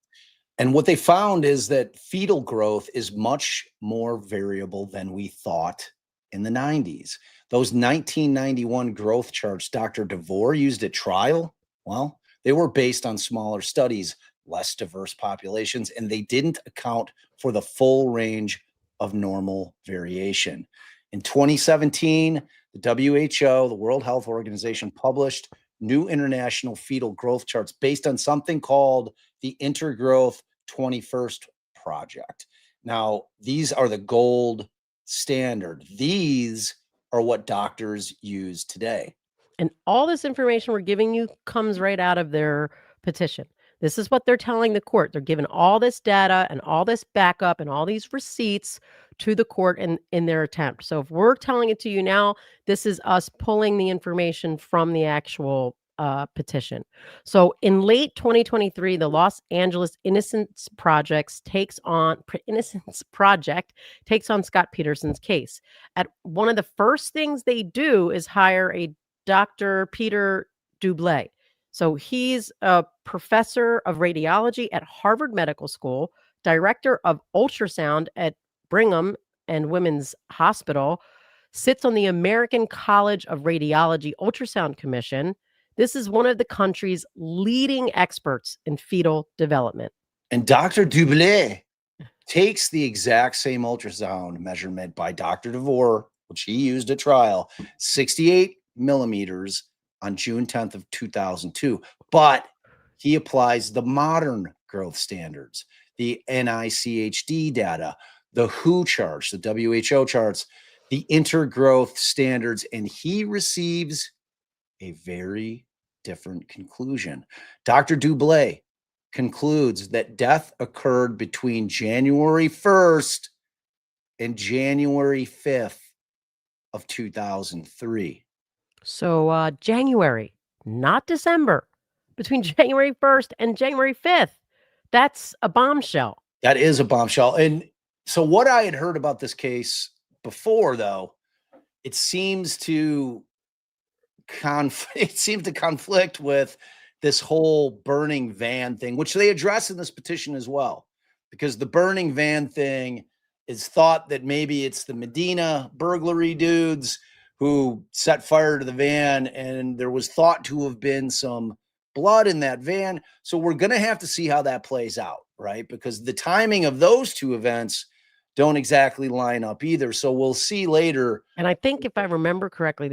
And what they found is that fetal growth is much more variable than we thought in the 90s. Those 1991 growth charts Dr. DeVore used at trial, well, they were based on smaller studies, less diverse populations, and they didn't account for the full range of normal variation. In 2017, the WHO, the World Health Organization, published new international fetal growth charts based on something called the Intergrowth 21st Project. Now, these are the gold standard. These are what doctors use today. And all this information we're giving you comes right out of their petition. This is what they're telling the court. They're giving all this data and all this backup and all these receipts to the court in their attempt. So if we're telling it to you now, this is us pulling the information from the actual petition. So in late 2023, the Los Angeles Innocence Project takes on Scott Peterson's case. At one of the first things they do is hire a Dr. Peter Dublé. So he's a professor of radiology at Harvard Medical School, director of ultrasound at Brigham and Women's Hospital, sits on the American College of Radiology Ultrasound Commission. This is one of the country's leading experts in fetal development. And Dr. Dublé takes the exact same ultrasound measurement by Dr. DeVore, which he used at trial, 68 millimeters on June 10th of 2002. But he applies the modern growth standards, the NICHD data, the WHO charts, the WHO charts, the intergrowth standards, and he receives a very different conclusion. Dr. Dublé concludes that death occurred between January 1st and January 5th of 2003. So January, not December, between January 1st and January 5th. That's a bombshell. That is a bombshell. And so what I had heard about this case before, though, it seems to conflict with this whole burning van thing, which they address in this petition as well, because the burning van thing is thought that maybe it's the Medina burglary dudes who set fire to the van, and there was thought to have been some blood in that van. So we're going to have to see how that plays out, right? Because the timing of those two events don't exactly line up either. So we'll see later. And I think if I remember correctly,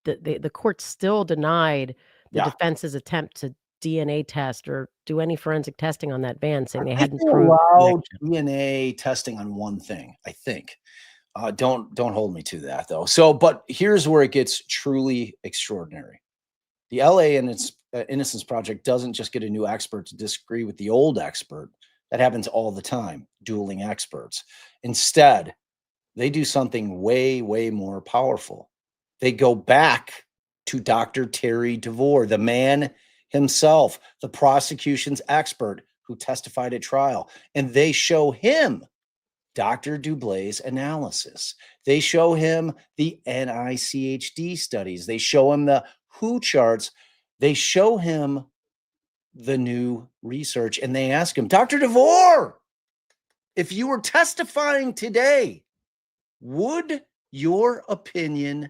the court still denied the defense's attempt to DNA test or do any forensic testing on that van, saying they hadn't proved allowed DNA testing on one thing, I think. Don't hold me to that, though. So, but here's where it gets truly extraordinary. The LA Innocence Project doesn't just get a new expert to disagree with the old expert. That happens all the time, dueling experts. Instead, they do something way, way more powerful. They go back to Dr. Terry DeVore, the man himself, the prosecution's expert who testified at trial, and they show him Dr. Dublé's analysis. They show him the NICHD studies. They show him the WHO charts. They show him the new research, and they ask him, Dr. DeVore, if you were testifying today, would your opinion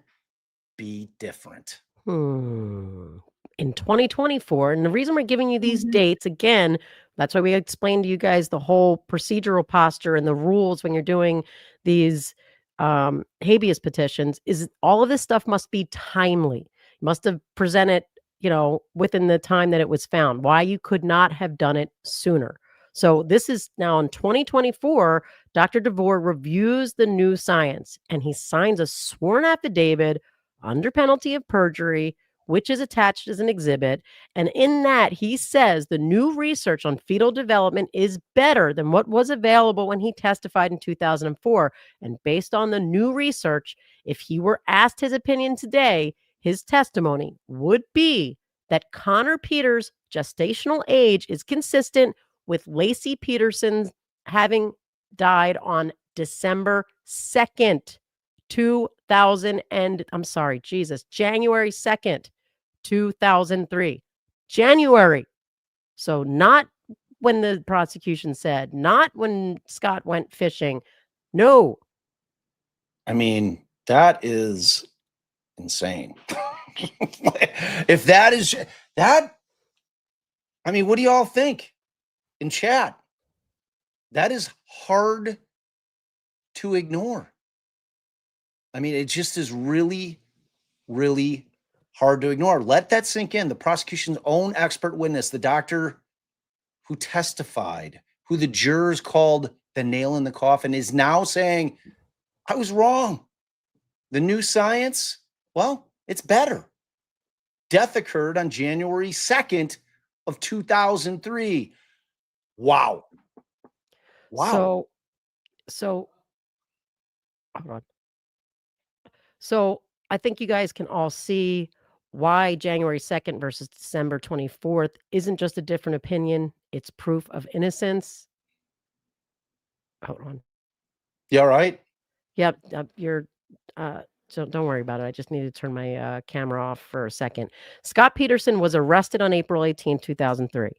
be different? In 2024, and the reason we're giving you these dates, again, that's why we explained to you guys the whole procedural posture and the rules when you're doing these habeas petitions, is all of this stuff must be timely. You must have presented, within the time that it was found. Why you could not have done it sooner. So this is now in 2024, Dr. DeVore reviews the new science and he signs a sworn affidavit under penalty of perjury, which is attached as an exhibit. And in that, he says the new research on fetal development is better than what was available when he testified in 2004. And based on the new research, if he were asked his opinion today, his testimony would be that Connor Peters' gestational age is consistent with Laci Peterson's having died on December 2nd, 2000 and I'm sorry, Jesus, January 2nd, 2003. January. So not when the prosecution said, not when Scott went fishing. No. I mean, that is insane. If that is that, I mean, what do y'all think in chat? That is hard to ignore. I mean, it just is really, really hard to ignore. Let that sink in. The prosecution's own expert witness, the doctor who testified, who the jurors called the nail in the coffin, is now saying, I was wrong. The new science, well, it's better. Death occurred on January 2nd of 2003. Wow. Wow. So hold on. So I think you guys can all see why January 2nd versus December 24th isn't just a different opinion. It's proof of innocence. Hold on. You all right? Yep. You're, so don't worry about it. I just need to turn my camera off for a second. Scott Peterson was arrested on April 18, 2003.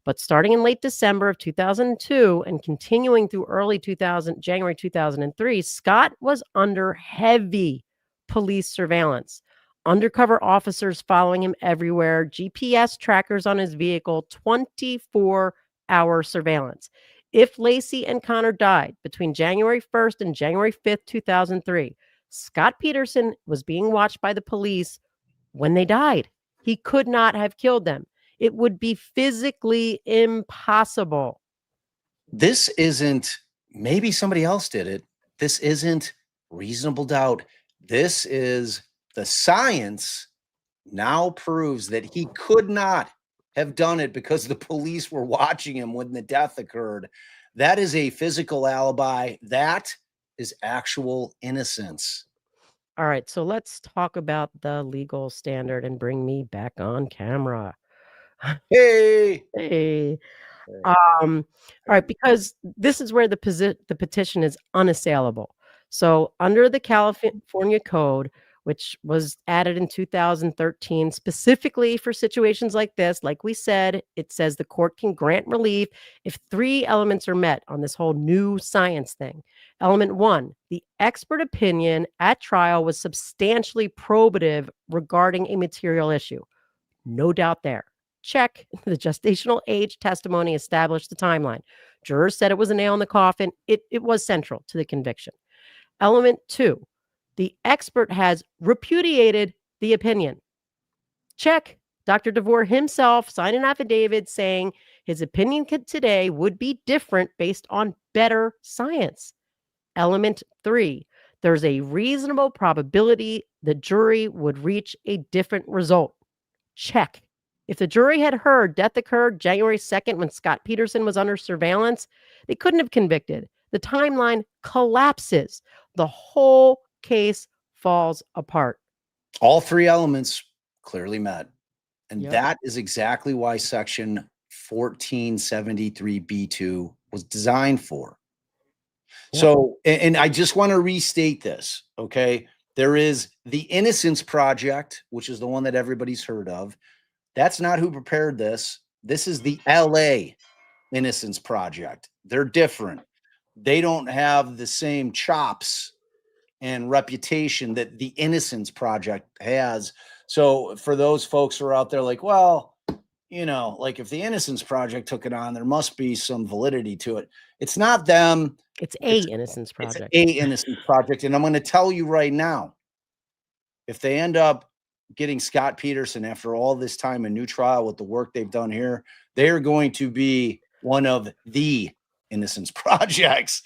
But starting in late December of 2002 and continuing through early January 2003, Scott was under heavy police surveillance. Undercover officers following him everywhere, GPS trackers on his vehicle, 24-hour surveillance. If Laci and Connor died between January 1st and January 5th, 2003, Scott Peterson was being watched by the police when they died. He could not have killed them. It would be physically impossible. This isn't, maybe somebody else did it. This isn't reasonable doubt. This is the science now proves that he could not have done it because the police were watching him when the death occurred. That is a physical alibi. That is actual innocence. All right, so let's talk about the legal standard and bring me back on camera. Hey. Hey. All right, because this is where the petition is unassailable. So under the California Code, which was added in 2013 specifically for situations like this, like we said, it says the court can grant relief if 3 elements are met on this whole new science thing. Element 1, the expert opinion at trial was substantially probative regarding a material issue. No doubt there. Check. The gestational age testimony established the timeline. Jurors said it was a nail in the coffin. It was central to the conviction. Element 2, the expert has repudiated the opinion. Check. Dr. DeVore himself signed an affidavit saying his opinion today would be different based on better science. Element 3, there's a reasonable probability the jury would reach a different result. Check. If the jury had heard death occurred January 2nd when Scott Peterson was under surveillance, they couldn't have convicted. The timeline collapses. The whole case falls apart. All 3 elements clearly met. And Yep. that is exactly why Section 1473B2 was designed for. Yep. So, and I just want to restate this, okay? There is the Innocence Project, which is the one that everybody's heard of. That's not who prepared this. This is the LA Innocence Project. They're different. They don't have the same chops and reputation that the Innocence Project has. So for those folks who are out there like, well, you know, like if the Innocence Project took it on, there must be some validity to it. It's not them. It's a Innocence Project. It's a Innocence Project. And I'm going to tell you right now, if they end up getting Scott Peterson after all this time in new trial with the work they've done here, they are going to be one of the Innocence Projects.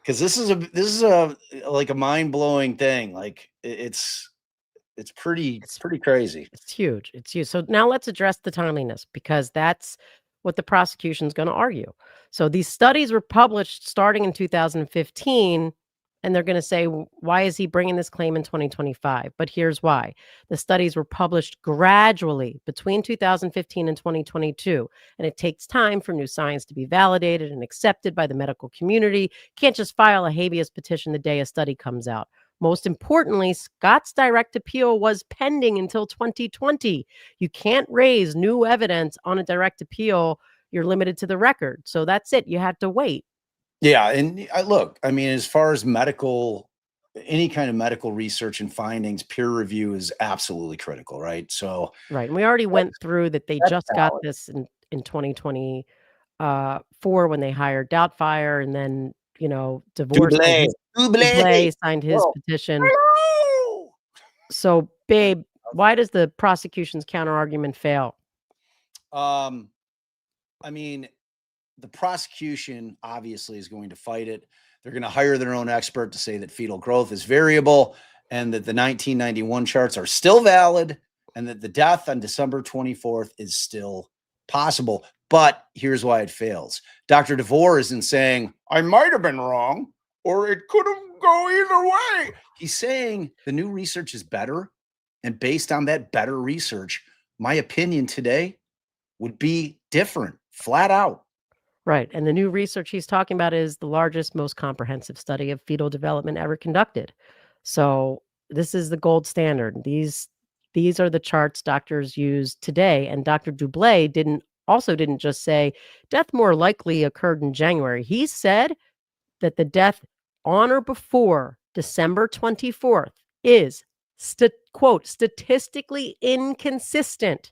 Because this is a like a mind-blowing thing. Like it's It's pretty crazy. It's huge. It's huge. So now let's address the timeliness, because that's what the prosecution's going to argue. So these studies were published starting in 2015, and they're going to say, why is he bringing this claim in 2025? But here's why. The studies were published gradually between 2015 and 2022, and it takes time for new science to be validated and accepted by the medical community. You can't just file a habeas petition the day a study comes out. Most importantly, Scott's direct appeal was pending until 2020. You can't raise new evidence on a direct appeal. You're limited to the record. So that's it. You have to wait. Yeah. And look, I mean, as far as any kind of medical research and findings, peer review is absolutely critical, right? So, right. And we already went through that. They just got this in 2024 when they hired Doubtfire, and then, DeVore signed his petition. So, babe, why does the prosecution's counterargument fail? I mean, the prosecution obviously is going to fight it. They're going to hire their own expert to say that fetal growth is variable and that the 1991 charts are still valid and that the death on December 24th is still possible. But here's why it fails. Dr. DeVore isn't saying, I might have been wrong, or it could have go either way. He's saying the new research is better. And based on that better research, my opinion today would be different, flat out. Right. And the new research he's talking about is the largest, most comprehensive study of fetal development ever conducted. So this is the gold standard. These are the charts doctors use today. And Dr. Dublé didn't just say death more likely occurred in January. He said that the death on or before December 24th is, quote, statistically inconsistent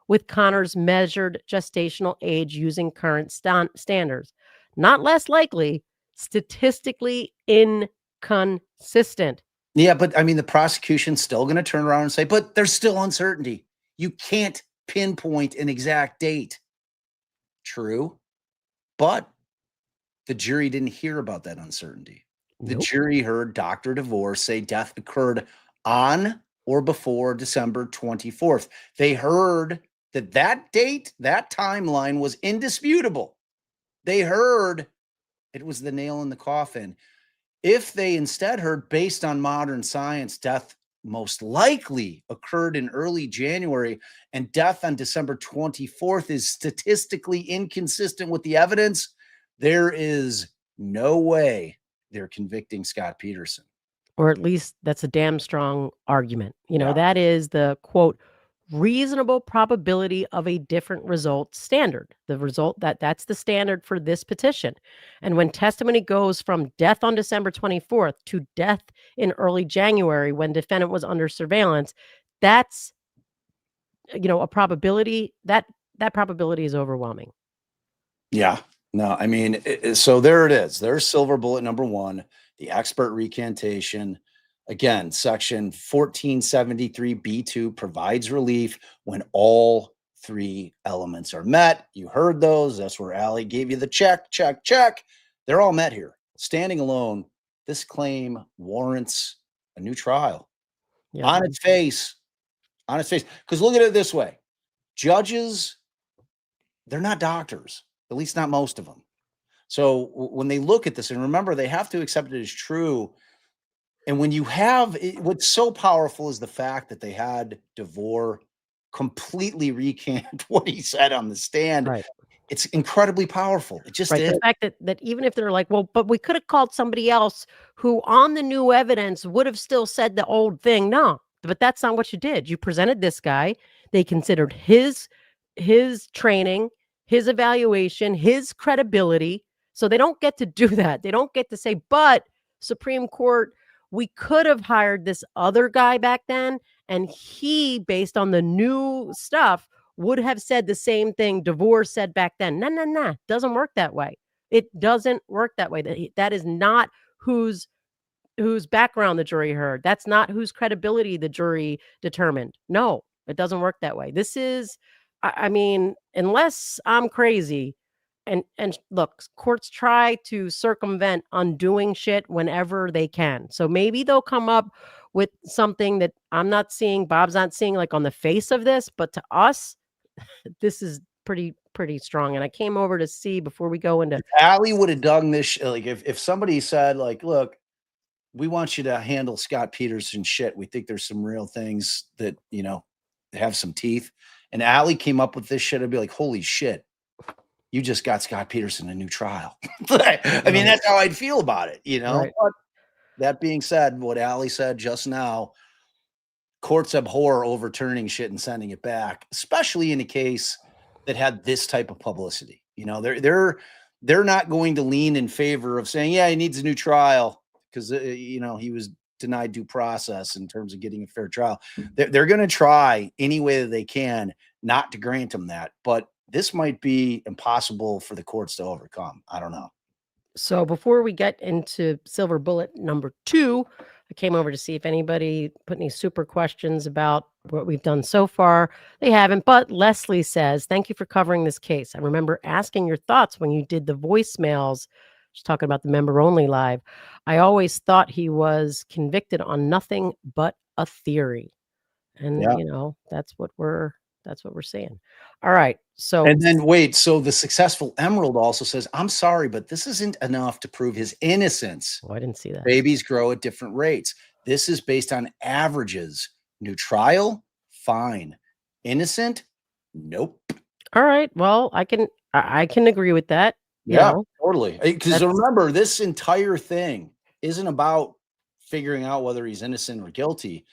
with Connor's measured gestational age using current standards. Not less likely, statistically inconsistent. Yeah, but I mean, the prosecution's still going to turn around and say, but there's still uncertainty. You can't pinpoint an exact date. True. But the jury didn't hear about that uncertainty. The jury heard Dr. DeVore say death occurred on or before December 24th. They heard that date, that timeline was indisputable. They heard it was the nail in the coffin. If they instead heard, based on modern science, death most likely occurred in early January and death on December 24th is statistically inconsistent with the evidence, there is no way they're convicting Scott Peterson. Or at least that's a damn strong argument. That is the, quote, reasonable probability of a different result standard. The result that's the standard for this petition. And when testimony goes from death on December 24th to death in early January when defendant was under surveillance, that's a probability that probability is overwhelming. Yeah. No, I mean, so there it is. There's silver bullet number one, the expert recantation. Again, section 1473B2 provides relief when all three elements are met. You heard those. That's where Allie gave you the check. They're all met here. Standing alone, this claim warrants a new trial. Yeah. On its face. Because look at it this way. Judges, they're not doctors, at least not most of them. So when they look at this, and remember, they have to accept it as true. And when you have what's so powerful is the fact that they had DeVore completely recant what he said on the stand. Right. It's incredibly powerful. It just is. The fact that even if they're like, well, but we could have called somebody else who on the new evidence would have still said the old thing. No, but that's not what you did. You presented this guy. They considered his training, his evaluation, his credibility. So they don't get to do that. They don't get to say, but Supreme Court, we could have hired this other guy back then, and he, based on the new stuff, would have said the same thing DeVore said back then. No. Doesn't work that way. It doesn't work that way. That is not whose background the jury heard. That's not whose credibility the jury determined. No, it doesn't work that way. This is, I mean, unless I'm crazy and look, courts try to circumvent undoing shit whenever they can. So maybe they'll come up with something that I'm not seeing, Bob's not seeing, like on the face of this, but to us, this is pretty strong. And I came over to see before we go into Allie would have done this. Like if somebody said, like, look, we want you to handle Scott Peterson shit. We think there's some real things that, have some teeth. And Allie came up with this shit. I'd be like, holy shit, you just got Scott Peterson a new trial. I mean, that's how I'd feel about it, Right. But that being said, what Allie said just now, courts abhor overturning shit and sending it back, especially in a case that had this type of publicity. They're not going to lean in favor of saying, yeah, he needs a new trial because he was denied due process in terms of getting a fair trial. They're going to try any way that they can not to grant him that, but this might be impossible for the courts to overcome. I don't know. So before we get into silver bullet number 2, I came over to see if anybody put any super questions about what we've done so far. They haven't, but Leslie says, thank you for covering this case. I remember asking your thoughts when you did the voicemails. She's talking about the member only live. I always thought he was convicted on nothing but a theory. And that's what we're saying. All right. So and then wait, so the successful Emerald also says, I'm sorry, but this isn't enough to prove his innocence. I didn't see that. Babies grow at different rates. This is based on averages. New trial, fine. Innocent, nope. All right. Well, I can agree with that. Yeah, totally. Because remember, this entire thing isn't about figuring out whether he's innocent or guilty.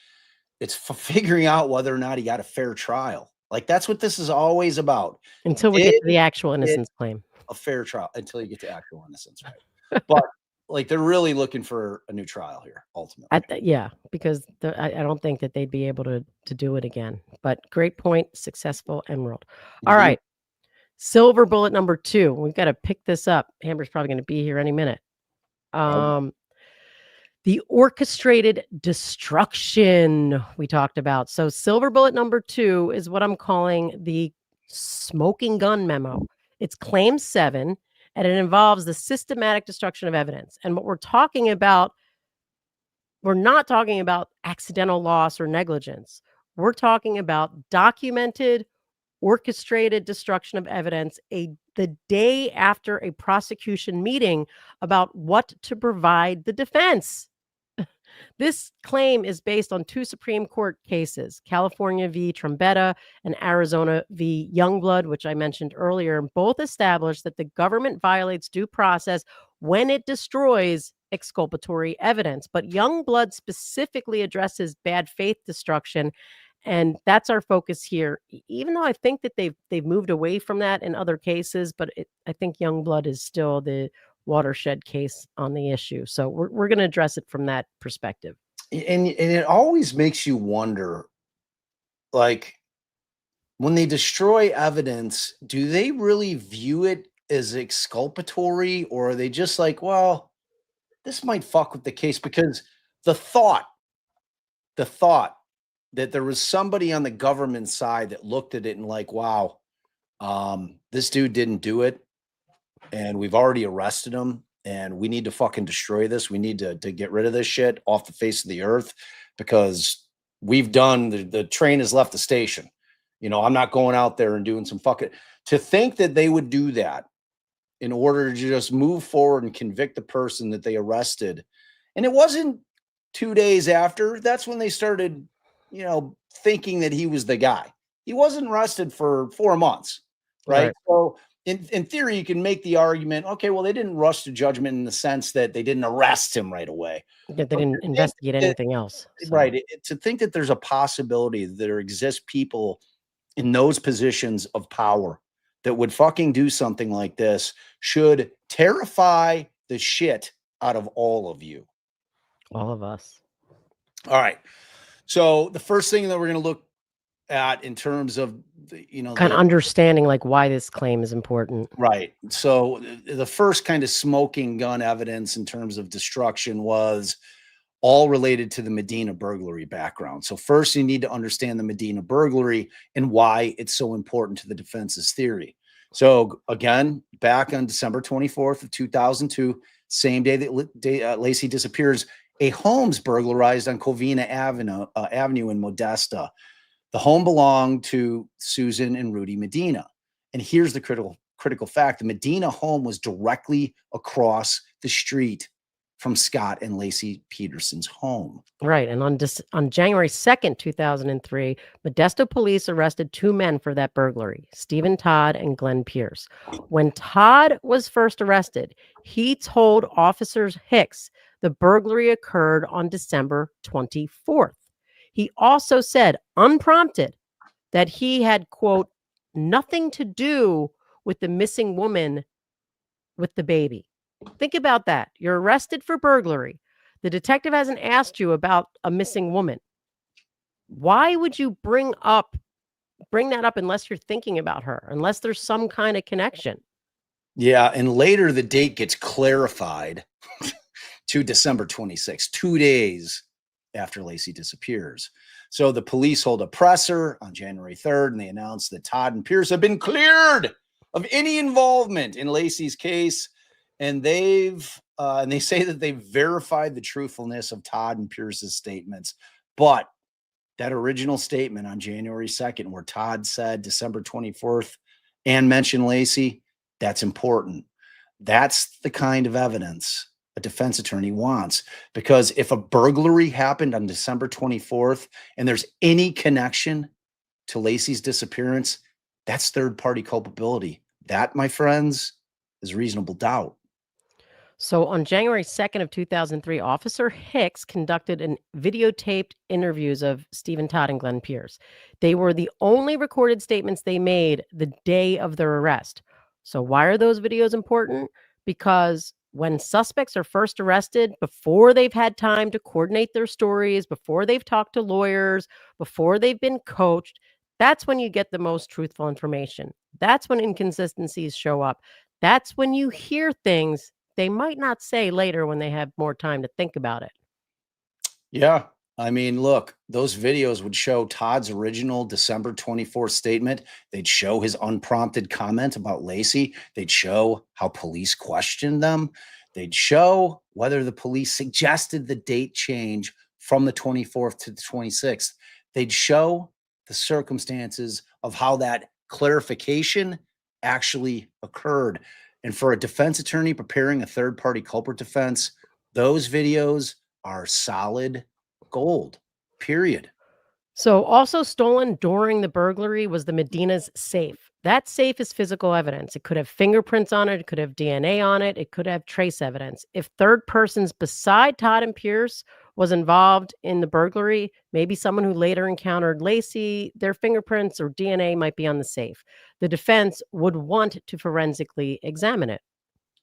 It's figuring out whether or not he got a fair trial. Like, that's what this is always about. Until we get to the actual innocence claim. A fair trial, until you get to actual innocence, right? But like, they're really looking for a new trial here, ultimately. Because I don't think that they'd be able to do it again. But great point, successful Emerald. All right. Silver bullet number 2. We've got to pick this up. Amber's probably going to be here any minute. The orchestrated destruction we talked about. So silver bullet number 2 is what I'm calling the smoking gun memo. It's claim 7, and it involves the systematic destruction of evidence. And what we're talking about, we're not talking about accidental loss or negligence. We're talking about documented, orchestrated destruction of evidence the day after a prosecution meeting about what to provide the defense. This claim is based on 2 Supreme Court cases, California v. Trombetta and Arizona v. Youngblood, which I mentioned earlier. Both established that the government violates due process when it destroys exculpatory evidence. But Youngblood specifically addresses bad faith destruction. And that's our focus here, even though I think that they've moved away from that in other cases, but I think Youngblood is still the watershed case on the issue. So we're going to address it from that perspective. And it always makes you wonder, like, when they destroy evidence, do they really view it as exculpatory, or are they just like, well, this might fuck with the case? Because the thought that there was somebody on the government side that looked at it and like, wow, this dude didn't do it, and we've already arrested him, and we need to fucking destroy this. We need to get rid of this shit off the face of the earth, because we've done, the train has left the station. I'm not going out there and doing some fucking, to think that they would do that in order to just move forward and convict the person that they arrested. And it wasn't 2 days after, that's when they started, thinking that he was the guy. He wasn't arrested for 4 months, right? So in theory, you can make the argument, okay, well, they didn't rush to judgment in the sense that they didn't arrest him right away. They didn't investigate anything else. So. Right. To think that there's a possibility that there exists people in those positions of power that would fucking do something like this should terrify the shit out of all of you. All of us. All right. So the first thing that we're going to look at in terms of, kind of understanding like why this claim is important. Right. So the first kind of smoking gun evidence in terms of destruction was all related to the Medina burglary background. So first you need to understand the Medina burglary and why it's so important to the defense's theory. So again, back on December 24th of 2002, same day that Laci disappears, a home's burglarized on Covina Avenue in Modesta. The home belonged to Susan and Rudy Medina. And here's the critical fact. The Medina home was directly across the street from Scott and Laci Peterson's home. Right. And on January 2nd, 2003, Modesto police arrested two men for that burglary, Stephen Todd and Glenn Pierce. When Todd was first arrested, he told officers Hicks the burglary occurred on December 24th. He also said, unprompted, that he had, quote, nothing to do with the missing woman with the baby. Think about that. You're arrested for burglary. The detective hasn't asked you about a missing woman. Why would you bring that up unless you're thinking about her, unless there's some kind of connection? Yeah, and later the date gets clarified to December 26th, 2 days after Laci disappears. So the police hold a presser on January 3rd, and they announce that Todd and Pierce have been cleared of any involvement in Laci's case. And they say that they've verified the truthfulness of Todd and Pierce's statements. But that original statement on January 2nd, where Todd said December 24th and mentioned Laci, that's important. That's the kind of evidence a defense attorney wants, because if a burglary happened on December 24th and there's any connection to Laci's disappearance, that's third-party culpability. That, my friends, is reasonable doubt. So on January 2nd of 2003, Officer Hicks conducted videotaped interviews of Stephen Todd and Glenn Pierce. They were the only recorded statements they made the day of their arrest. So why are those videos important? Because when suspects are first arrested, before they've had time to coordinate their stories, before they've talked to lawyers, before they've been coached, that's when you get the most truthful information. That's when inconsistencies show up. That's when you hear things they might not say later when they have more time to think about it. Yeah. I mean, look, those videos would show Todd's original December 24th statement. They'd show his unprompted comment about Laci. They'd show how police questioned them. They'd show whether the police suggested the date change from the 24th to the 26th. They'd show the circumstances of how that clarification actually occurred. And for a defense attorney preparing a third-party culprit defense, those videos are solid gold, period. So also stolen during the burglary was the Medina's safe. That safe is physical evidence. It could have fingerprints on it. It could have DNA on it. It could have trace evidence. If third persons beside Todd and Pierce was involved in the burglary, maybe someone who later encountered Laci, their fingerprints or DNA might be on the safe. The defense would want to forensically examine it.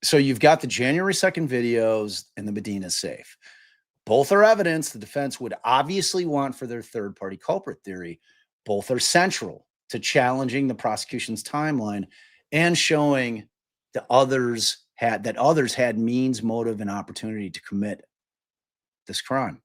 So you've got the January 2nd videos and the Medina safe. Both are evidence the defense would obviously want for their third-party culprit theory. Both are central to challenging the prosecution's timeline and showing that others had means, motive, and opportunity to commit this crime.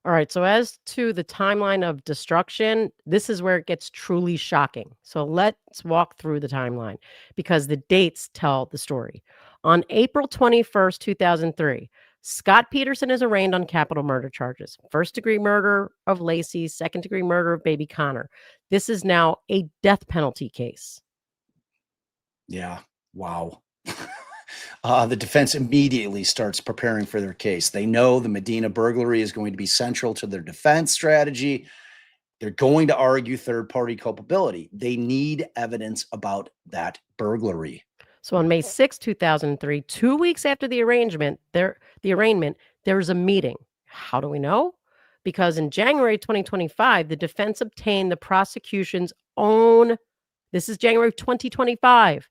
All right. So as to the timeline of destruction, this is where it gets truly shocking. So let's walk through the timeline because the dates tell the story. On April 21st, 2003, Scott Peterson is arraigned on capital murder charges. First-degree murder of Laci, second-degree murder of baby Connor. This is now a death penalty case. Yeah. Wow. The defense immediately starts preparing for their case. They know the Medina burglary is going to be central to their defense strategy. They're going to argue third-party culpability. They need evidence about that burglary. So on May 6, 2003, 2 weeks after the arraignment, there was a meeting. How do we know? Because in January 2025, the defense obtained the prosecution's own, this is January 2025,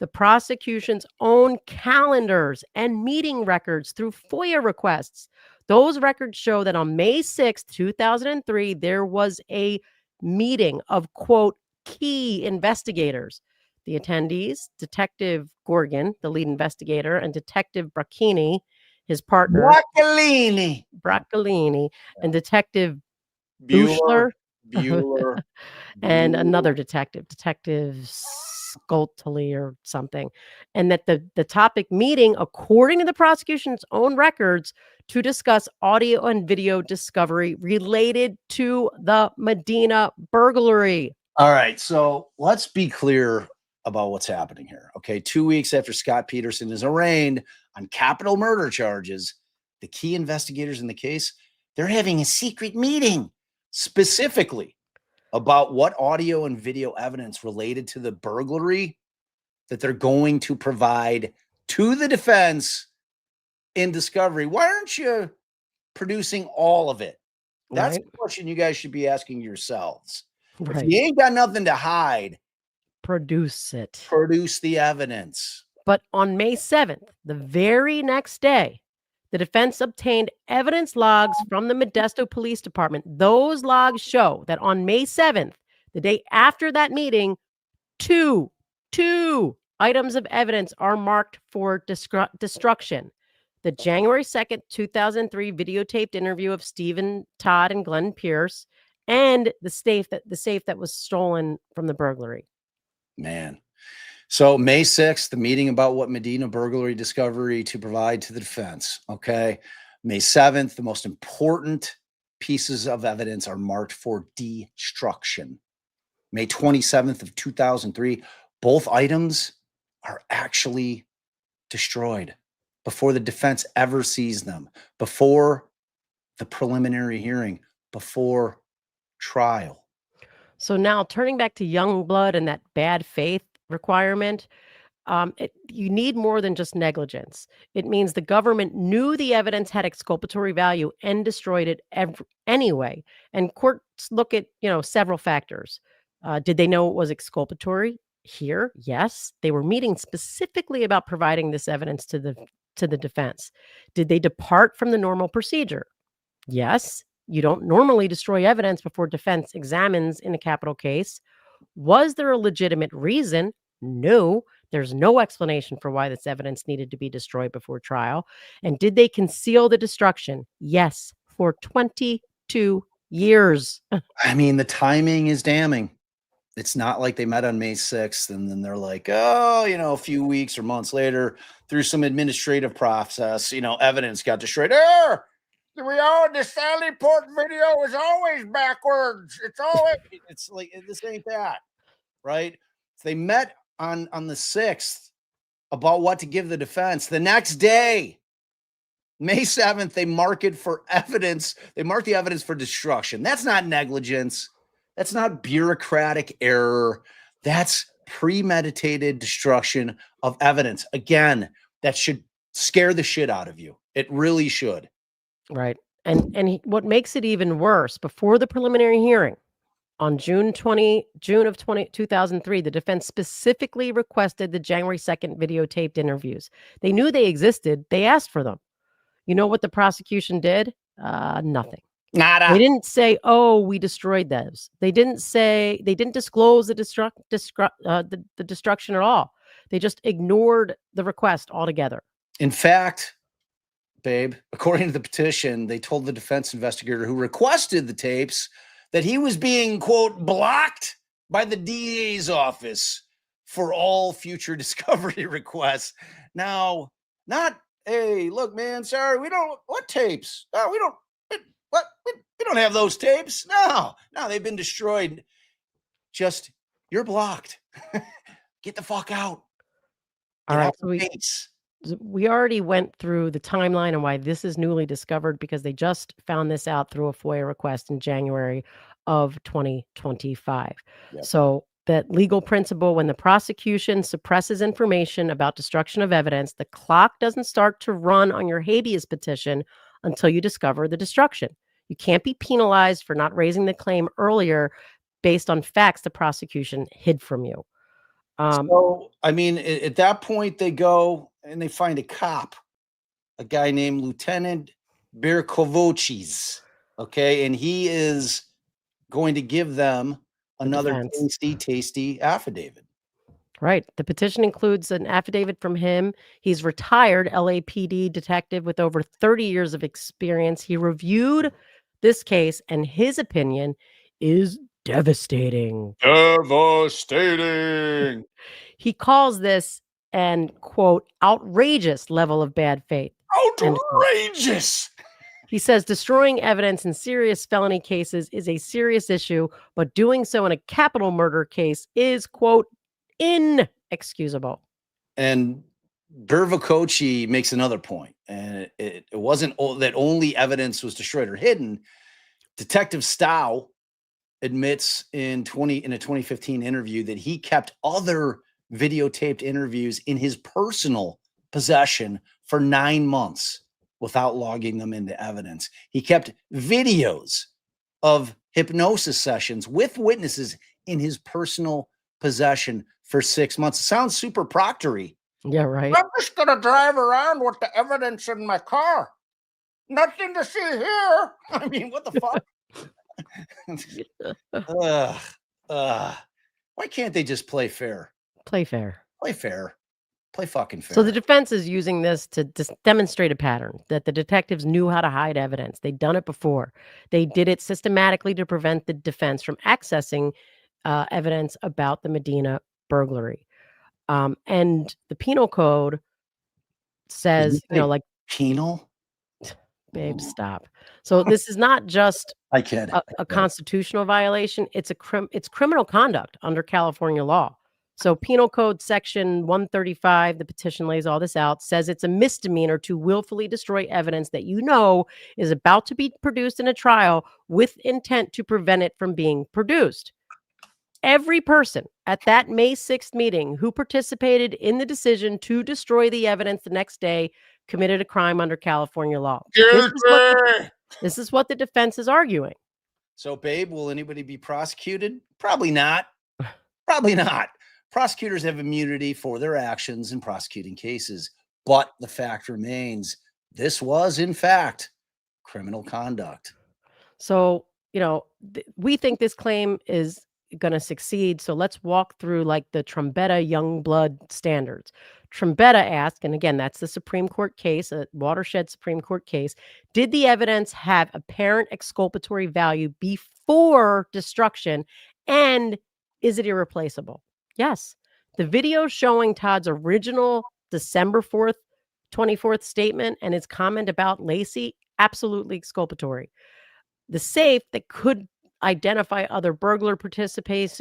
the prosecution's own calendars and meeting records through FOIA requests. Those records show that on May 6, 2003, there was a meeting of, quote, key investigators. The attendees, Detective Gorgon, the lead investigator, and Detective Bracchini, his partner, Broccolini. and Detective Bueller. Buechler, and another detective, Detective Scoltely or something. And that the topic meeting, according to the prosecution's own records, to discuss audio and video discovery related to the Medina burglary. All right, so let's be clear about what's happening here. Okay, 2 weeks after Scott Peterson is arraigned on capital murder charges, the key investigators in the case, they're having a secret meeting specifically about what audio and video evidence related to the burglary that they're going to provide to the defense in discovery. Why aren't you producing all of it? That's Right. the question you guys should be asking yourselves. If Right. you ain't got nothing to hide, Produce it. produce the evidence. But on May 7th, the very next day, the defense obtained evidence logs from the Modesto Police Department. Those logs show that on May 7th, the day after that meeting, two items of evidence are marked for destruction. The January 2nd, 2003 videotaped interview of Stephen Todd and Glenn Pierce, and the safe that was stolen from the burglary. Man. So May 6th, the meeting about what Medina burglary discovery to provide to the defense. Okay. May 7th, the most important pieces of evidence are marked for destruction. May 27th of 2003, both items are actually destroyed before the defense ever sees them, before the preliminary hearing, before trial. So now turning back to young blood and that bad faith requirement, you need more than just negligence. It means the government knew the evidence had exculpatory value and destroyed it anyway. And courts look at, several factors. Did they know it was exculpatory? Here, yes. They were meeting specifically about providing this evidence to the defense. Did they depart from the normal procedure? Yes. You don't normally destroy evidence before defense examines in a capital case. Was there a legitimate reason? No. There's no explanation for why this evidence needed to be destroyed before trial. And did they conceal the destruction? Yes, for 22 years. I mean, the timing is damning. It's not like they met on May 6th and then they're like, oh, a few weeks or months later, through some administrative process, evidence got destroyed. The Stanley Port video is always backwards. It's like, this ain't that, right? They met on the 6th about what to give the defense. The next day, May 7th, they mark it for evidence. They mark the evidence for destruction. That's not negligence. That's not bureaucratic error. That's premeditated destruction of evidence. Again, that should scare the shit out of you. It really should. Right. And what makes it even worse, before the preliminary hearing on June of 2003, the defense specifically requested the January 2nd videotaped interviews. They knew they existed. They asked for them. You know what the prosecution did? Nothing. Nada. They didn't say, "Oh, we destroyed those." They didn't disclose the destruction at all. They just ignored the request altogether. In fact, babe, according to the petition, they told the defense investigator who requested the tapes that he was being, quote, blocked by the DA's office for all future discovery requests. Now, not, hey, look, man, sorry, what tapes? No, we don't have those tapes. No, they've been destroyed. Just, you're blocked. Get the fuck out. All right, so we already went through the timeline and why this is newly discovered, because they just found this out through a FOIA request in January of 2025. Yep. So that legal principle, when the prosecution suppresses information about destruction of evidence, the clock doesn't start to run on your habeas petition until you discover the destruction. You can't be penalized for not raising the claim earlier based on facts the prosecution hid from you. So, I mean, at that point, they go and they find a cop, a guy named Lieutenant Birkovochis, okay? And he is going to give them another tasty affidavit. Right. The petition includes an affidavit from him. He's retired LAPD detective with over 30 years of experience. He reviewed this case, and his opinion is devastating. Devastating. He calls this an, quote, outrageous level of bad faith. End quote. Outrageous. He says destroying evidence in serious felony cases is a serious issue, but doing so in a capital murder case is, quote, inexcusable. And Bervacoci makes another point, and it wasn't that only evidence was destroyed or hidden. Detective Stow admits in a 2015 interview that he kept other videotaped interviews in his personal possession for 9 months without logging them into evidence. He kept videos of hypnosis sessions with witnesses in his personal possession for 6 months. It sounds super proctory. Yeah, right. I'm just gonna drive around with the evidence in my car. Nothing to see here. I mean, what the fuck? Why can't they just play fair? Play fair. Play fair. Play fucking fair. So the defense is using this to demonstrate a pattern that the detectives knew how to hide evidence. They'd done it before. They did it systematically to prevent the defense from accessing evidence about the Medina burglary. And the penal code says, like penal. Babe, stop. So this is not just I can't a constitutional violation. It's it's criminal conduct under California law. So Penal Code Section 135, the petition lays all this out, says it's a misdemeanor to willfully destroy evidence that you know is about to be produced in a trial with intent to prevent it from being produced. Every person at that May 6th meeting who participated in the decision to destroy the evidence the next day committed a crime under California law. This is what the defense is arguing. So, babe, will anybody be prosecuted? Probably not. Probably not. Prosecutors have immunity for their actions in prosecuting cases. But the fact remains, this was, in fact, criminal conduct. So, we think this claim is going to succeed. So let's walk through like the Trombetta Youngblood standards. Trombetta asked, and again, that's the Supreme Court case, a watershed Supreme Court case, did the evidence have apparent exculpatory value before destruction, and is it irreplaceable? Yes. The video showing Todd's original December 4th, 24th statement and his comment about Laci, absolutely exculpatory. The safe that could identify other burglar participants,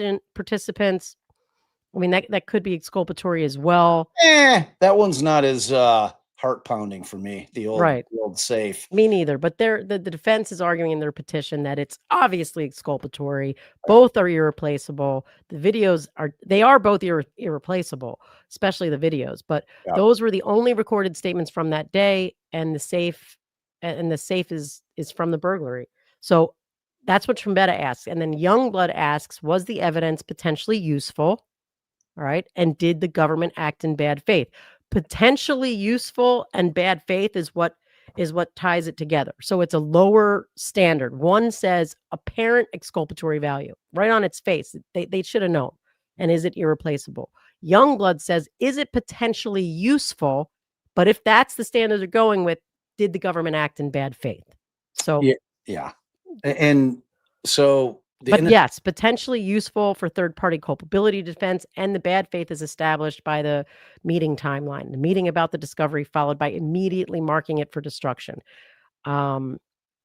I mean, that could be exculpatory as well. That one's not as heart pounding for me. The old safe. Me neither. But the defense is arguing in their petition that it's obviously exculpatory. Both are irreplaceable. The videos are both irreplaceable, especially the videos. But those were the only recorded statements from that day, and the safe is from the burglary. So that's what Trombetta asks. And then Youngblood asks, was the evidence potentially useful? All right. And did the government act in bad faith? Potentially useful and bad faith is what ties it together. So it's a lower standard. One says apparent exculpatory value right on its face. They should have known. And is it irreplaceable? Youngblood says, is it potentially useful? But if that's the standard they're going with, did the government act in bad faith? So yeah. And so yes, potentially useful for third-party culpability defense, and the bad faith is established by the meeting timeline, the meeting about the discovery followed by immediately marking it for destruction. And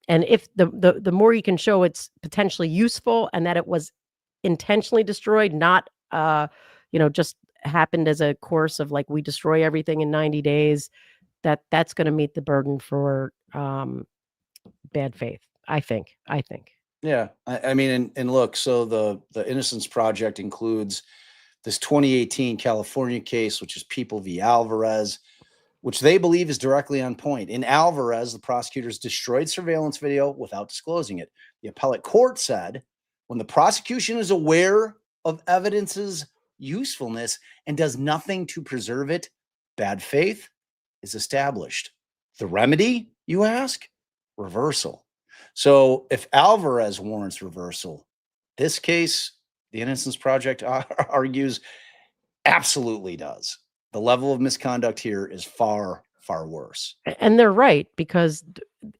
if the more you can show it's potentially useful and that it was intentionally destroyed, not just happened as a course of like we destroy everything in 90 days, that's going to meet the burden for bad faith. I think. Yeah. I mean, and look, so the Innocence Project includes this 2018 California case, which is People v. Alvarez, which they believe is directly on point. In Alvarez, the prosecutors destroyed surveillance video without disclosing it. The appellate court said, when the prosecution is aware of evidence's usefulness and does nothing to preserve it, bad faith is established. The remedy, you ask? Reversal. So if Alvarez warrants reversal, this case, the Innocence Project argues, absolutely does. The level of misconduct here is far, far worse. And they're right, because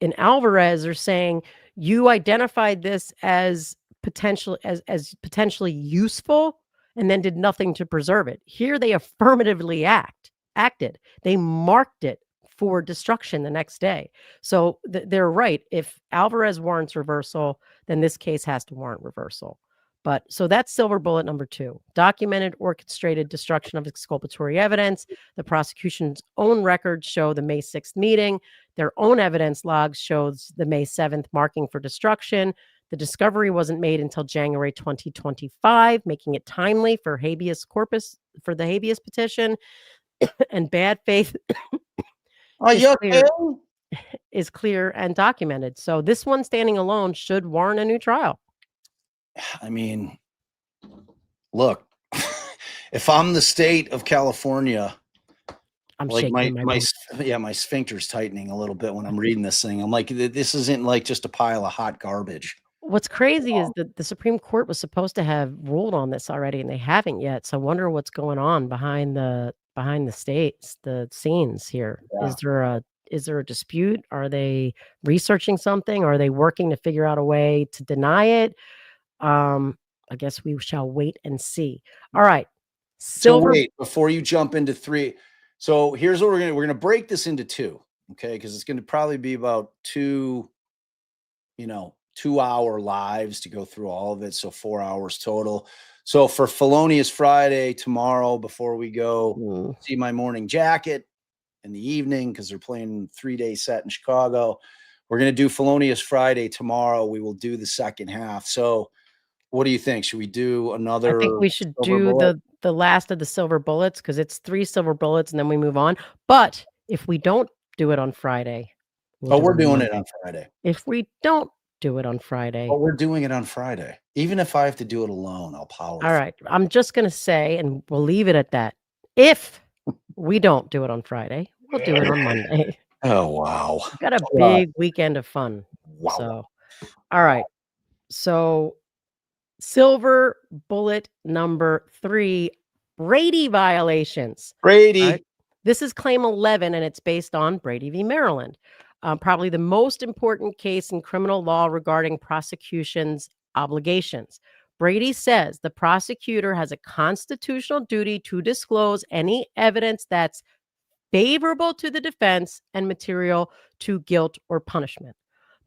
in Alvarez, they're saying you identified this as potentially useful and then did nothing to preserve it. Here they affirmatively acted. They marked it for destruction the next day. So they're right. If Alvarez warrants reversal, then this case has to warrant reversal. But so that's silver bullet number 2. Documented, orchestrated destruction of exculpatory evidence. The prosecution's own records show the May 6th meeting. Their own evidence logs shows the May 7th marking for destruction. The discovery wasn't made until January 2025, making it timely for habeas corpus, for the habeas petition. And bad faith is clear and documented. So this one standing alone should warrant a new trial. I mean, look, if I'm the state of California, I'm like shaking my sphincter's tightening a little bit when I'm reading this thing. I'm like, this isn't like just a pile of hot garbage. What's crazy is that the Supreme Court was supposed to have ruled on this already, and they haven't yet. So I wonder what's going on behind the scenes here. Yeah. Is there a dispute? Are they researching something? Are they working to figure out a way to deny it? I guess we shall wait and see. All right. So wait, before you jump into 3. So here's what we're gonna break this into 2, okay? Because it's gonna probably be about 2 2-hour lives to go through all of it. So 4 hours total. So for Felonious Friday tomorrow, before we go see My Morning Jacket in the evening, because they're playing 3-day set in Chicago, we're gonna do Felonious Friday tomorrow. We will do the second half. So what do you think? Should we do another? I think we should do the last of the silver bullets, because it's 3 silver bullets and then we move on. But if we don't do it on Friday, we're doing it on Friday. If we don't do it on Friday, we're doing it on Friday. Even if I have to do it alone, I'll power. All right. I'm just going to say, and we'll leave it at that. If we don't do it on Friday, we'll do it on Monday. Oh, wow. We've got a big weekend of fun. Wow. So, all right. So silver bullet number 3, Brady violations. Brady. Right? This is claim 11, and it's based on Brady v. Maryland. Probably the most important case in criminal law regarding prosecution's obligations. Brady says the prosecutor has a constitutional duty to disclose any evidence that's favorable to the defense and material to guilt or punishment.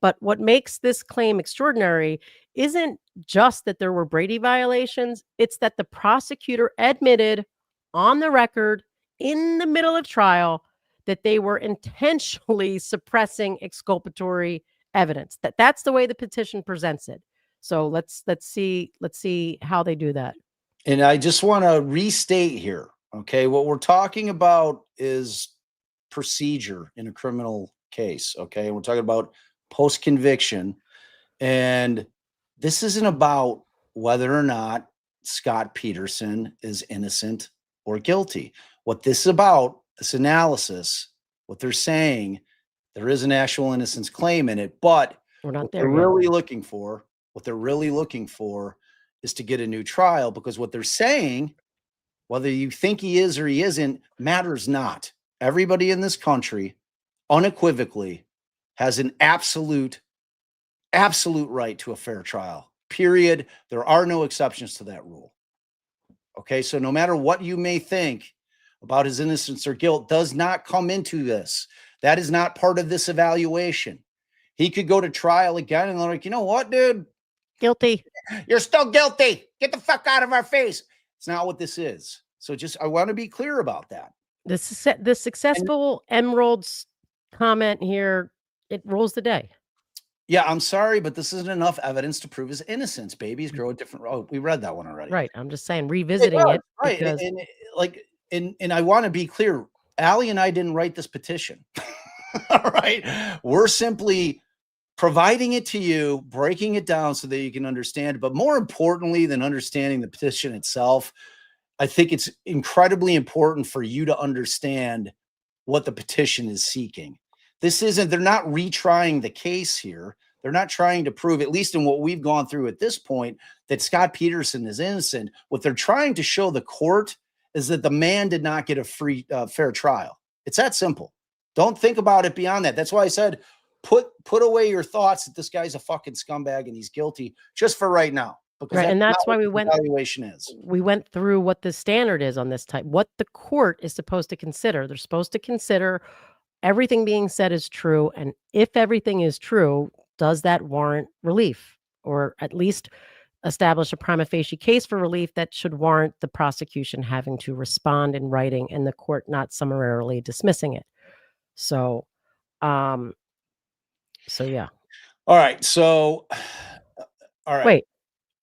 But what makes this claim extraordinary isn't just that there were Brady violations, it's that the prosecutor admitted on the record in the middle of trial that they were intentionally suppressing exculpatory evidence. That's the way the petition presents it. So let's see how they do that. And I just want to restate here, okay? What we're talking about is procedure in a criminal case, okay? We're talking about post-conviction, and this isn't about whether or not Scott Peterson is innocent or guilty. What this is about, this analysis, what they're saying, there is an actual innocence claim in it, but we're not what there they're yet. What they're really looking for is to get a new trial, because what they're saying, whether you think he is or he isn't, matters not. Everybody in this country unequivocally has an absolute right to a fair trial, period. There are no exceptions to that rule. Okay, so no matter what you may think about his innocence or guilt does not come into this. That is not part of this evaluation. He could go to trial again and they're like, you know what, dude? Guilty. You're still guilty. Get the fuck out of our face. It's not what this is. So I want to be clear about that. The successful Emerald's comment here, it rules the day. Yeah, I'm sorry, but this isn't enough evidence to prove his innocence. Babies grow at different. Oh, we read that one already. Right. I'm just saying, revisiting it. Right. Because... And I want to be clear. Allie and I didn't write this petition. All right. We're simply providing it to you, breaking it down so that you can understand. But more importantly than understanding the petition itself, I think it's incredibly important for you to understand what the petition is seeking. They're not retrying the case here. They're not trying to prove, at least in what we've gone through at this point, that Scott Peterson is innocent. What they're trying to show the court is that the man did not get a free, fair trial. It's that simple. Don't think about it beyond that. That's why I said, put away your thoughts that this guy's a fucking scumbag and he's guilty just for right now. Because Right, and that's why we went. Evaluation is. We went through what the standard is on this type. What the court is supposed to consider. They're supposed to consider everything being said is true, and if everything is true, does that warrant relief, or at least establish a prima facie case for relief that should warrant the prosecution having to respond in writing and the court not summarily dismissing it. So, yeah. All right. So, all right. Wait.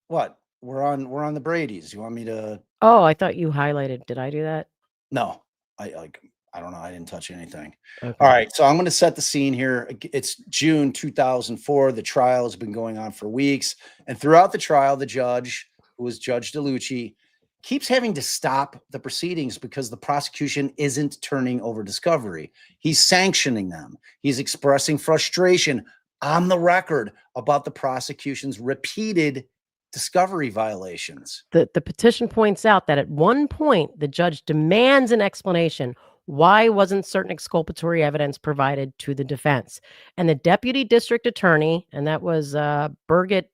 What? We're on the Brady's. You want me to? Oh, I thought you highlighted. Did I do that? No, I don't know. I didn't touch anything. Okay. All right. So I'm going to set the scene here. It's June 2004. The trial has been going on for weeks. And throughout the trial, the judge, who was Judge DeLucci, keeps having to stop the proceedings because the prosecution isn't turning over discovery. He's sanctioning them. He's expressing frustration on the record about the prosecution's repeated discovery violations. The petition points out that at one point, the judge demands an explanation. Why wasn't certain exculpatory evidence provided to the defense? And the deputy district attorney, and that was Birgit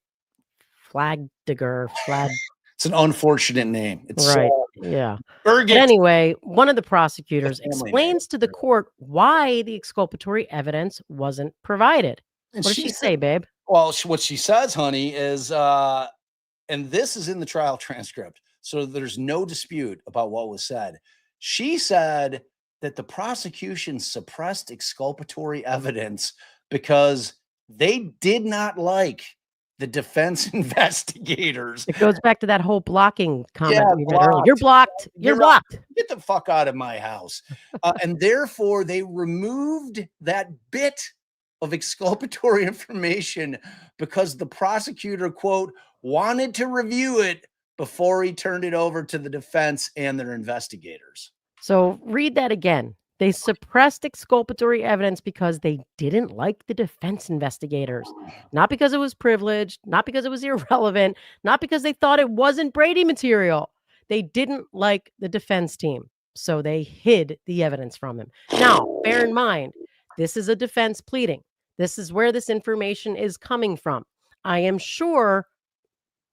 Flagdiger. It's an unfortunate name. It's right. Yeah. Birgit. But anyway, one of the prosecutors explains to the court why the exculpatory evidence wasn't provided. And what did she say, babe? Well, what she says, honey, is, and this is in the trial transcript, so there's no dispute about what was said. She said that the prosecution suppressed exculpatory evidence because they did not like the defense investigators. It goes back to that whole blocking comment we read earlier. You're blocked. You're blocked. Get the fuck out of my house. And therefore, they removed that bit of exculpatory information because the prosecutor, quote, wanted to review it before he turned it over to the defense and their investigators. So read that again. They suppressed exculpatory evidence because they didn't like the defense investigators, not because it was privileged, not because it was irrelevant, not because they thought it wasn't Brady material. They didn't like the defense team, so they hid the evidence from him. Now, bear in mind, this is a defense pleading. This is where this information is coming from. I am sure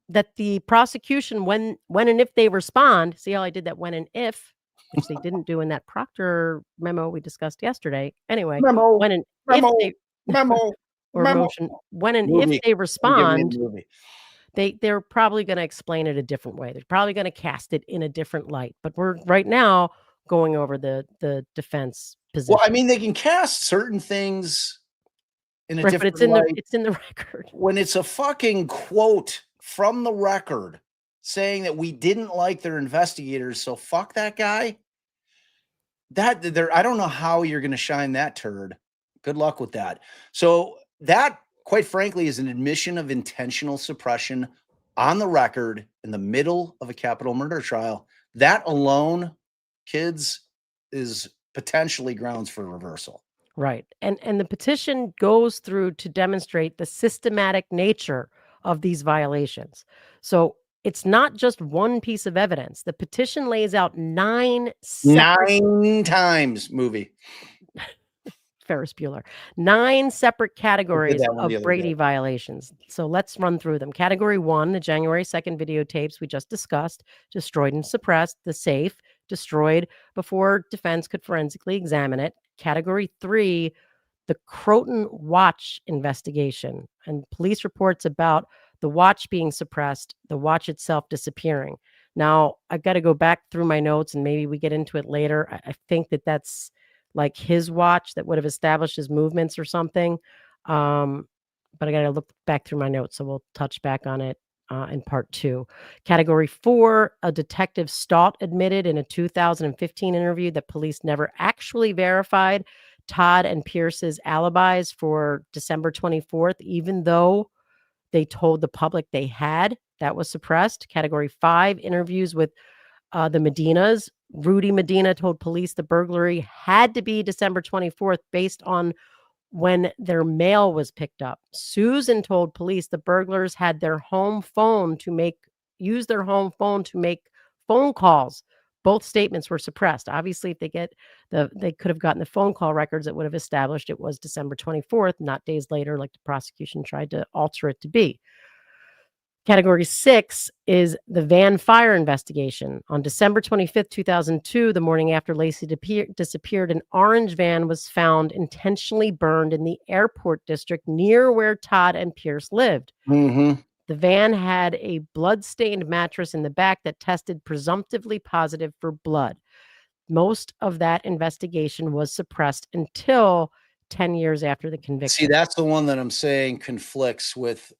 that the prosecution, when and if they respond, see how I did that when and if, which they didn't do in that Proctor memo we discussed yesterday. Anyway, when and if they respond, they're probably going to explain it a different way. They're probably going to cast it in a different light. But we're right now going over the defense position. Well, I mean, they can cast certain things in a different but light. it's in the record. When it's a fucking quote from the record saying that we didn't like their investigators, so fuck that guy. I don't know how you're going to shine that turd. Good luck with that. So that, quite frankly, is an admission of intentional suppression on the record in the middle of a capital murder trial. That alone, kids, is potentially grounds for reversal. Right. And the petition goes through to demonstrate the systematic nature of these violations. So it's not just one piece of evidence. The petition lays out 9 times movie. Ferris Bueller. 9 separate categories of Brady violations. So let's run through them. Category 1, the January 2nd videotapes we just discussed, destroyed and suppressed. The safe, destroyed before defense could forensically examine it. Category 3, the Croton watch investigation and police reports about the watch being suppressed, the watch itself disappearing. Now, I've got to go back through my notes and maybe we get into it later. I think that's like his watch that would have established his movements or something. But I got to look back through my notes, so we'll touch back on it in part 2. Category 4, a detective Stott admitted in a 2015 interview that police never actually verified Todd and Pierce's alibis for December 24th, even though they told the public they had. That was suppressed. Category 5, interviews with the Medinas. Rudy Medina told police the burglary had to be December 24th based on when their mail was picked up. Susan told police the burglars had use their home phone to make phone calls both statements were suppressed. Obviously, if they could have gotten the phone call records that would have established it was December 24th, not days later, like the prosecution tried to alter it to be. Category 6 is the van fire investigation. On December 25th, 2002, the morning after Laci disappeared, an orange van was found intentionally burned in the airport district near where Todd and Pierce lived. Mm-hmm. The van had a blood-stained mattress in the back that tested presumptively positive for blood. Most of that investigation was suppressed until 10 years after the conviction. See, that's the one that I'm saying conflicts with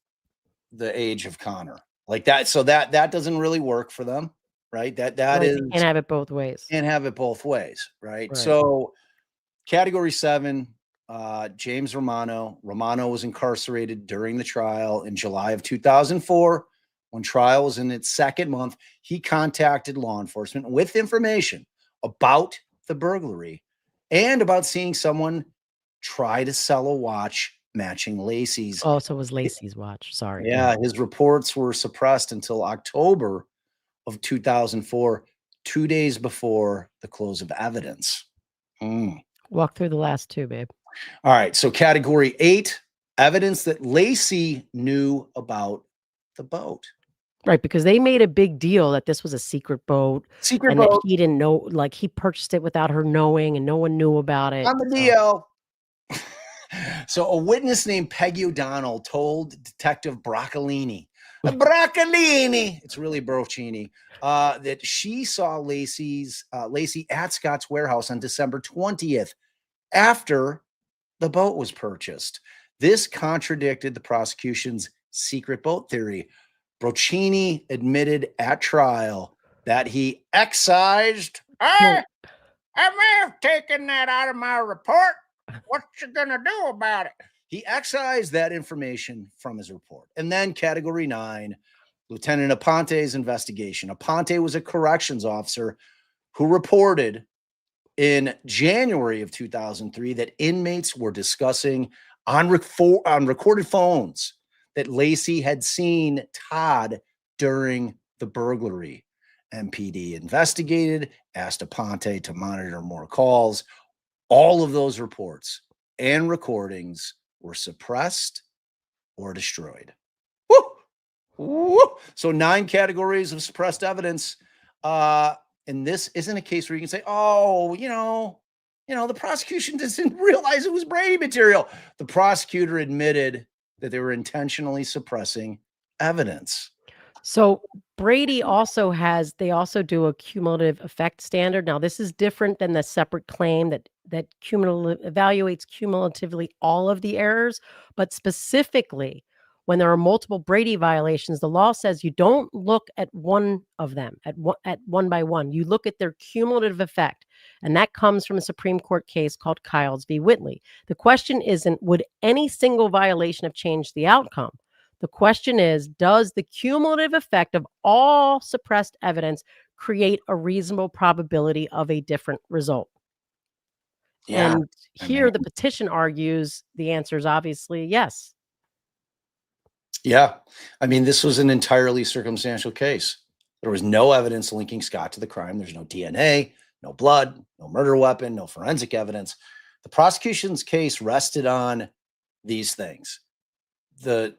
the age of Connor, like that. So that doesn't really work for them, right? That Right, is, you can't have it both ways. can't have it both ways, right? Right. So category 7, James Romano was incarcerated during the trial in July of 2004. When trial was in its second month, he contacted law enforcement with information about the burglary and about seeing someone try to sell a watch matching Laci's. Oh, so it was Laci's watch. Sorry. Yeah, his reports were suppressed until October of 2004, 2 days before the close of evidence. Walk through the last two, babe. All right, so category 8, evidence that Laci knew about the boat. Right, because they made a big deal that this was a secret boat. Secret and boat. that he didn't know, like he purchased it without her knowing and no one knew about it. On the DL. So a witness named Peggy O'Donnell told Detective Broccolini, it's really Brocchini, that she saw Laci at Scott's warehouse on December 20th after the boat was purchased. This contradicted the prosecution's secret boat theory. Brocchini admitted at trial that he excised. I may have taken that out of my report. What you gonna do about it? He excised that information from his report. And then category 9, Lieutenant Aponte's investigation. Aponte was a corrections officer who reported in January of 2003 that inmates were discussing on recorded phones that Laci had seen Todd during the burglary. MPD investigated, asked Aponte to monitor more calls. All of those reports and recordings were suppressed or destroyed. Woo! Woo! So 9 categories of suppressed evidence. And this isn't a case where you can say, oh, the prosecution didn't realize it was Brady material. The prosecutor admitted that they were intentionally suppressing evidence. So Brady also they also do a cumulative effect standard. Now, this is different than the separate claim that evaluates cumulatively all of the errors, but specifically when there are multiple Brady violations, the law says you don't look at one of them at one by one. You look at their cumulative effect, and that comes from a Supreme Court case called Kiles v. Whitley. The question isn't, would any single violation have changed the outcome? The question is, does the cumulative effect of all suppressed evidence create a reasonable probability of a different result? Yeah. And here the petition argues the answer is obviously yes. Yeah. I mean, this was an entirely circumstantial case. There was no evidence linking Scott to the crime. There's no DNA, no blood, no murder weapon, no forensic evidence. The prosecution's case rested on these things. The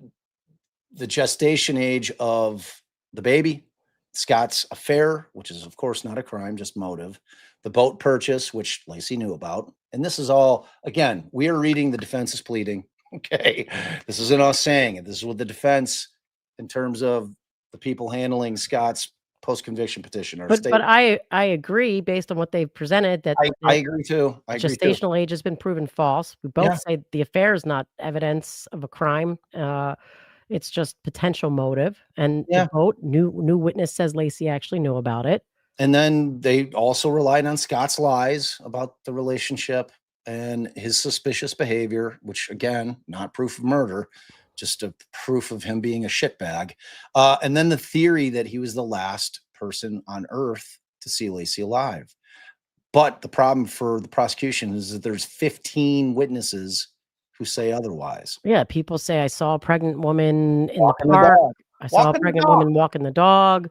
gestation age of the baby, Scott's affair, which is, of course, not a crime, just motive, the boat purchase, which Laci knew about. And this is all, again, we are reading the defense's pleading. Okay. This isn't us saying it. This is what the defense, in terms of the people handling Scott's post-conviction petition. But I agree, based on what they've presented, that I agree too. Gestational age has been proven false. We both say the affair is not evidence of a crime. It's just potential motive. And the boat, new witness says Laci actually knew about it. And then they also relied on Scott's lies about the relationship and his suspicious behavior, which, again, not proof of murder, just a proof of him being a shitbag. And then the theory that he was the last person on earth to see Laci alive. But the problem for the prosecution is that there's 15 witnesses who say otherwise. Yeah, people say, I saw a pregnant woman in the park. I saw a pregnant woman walking the dog.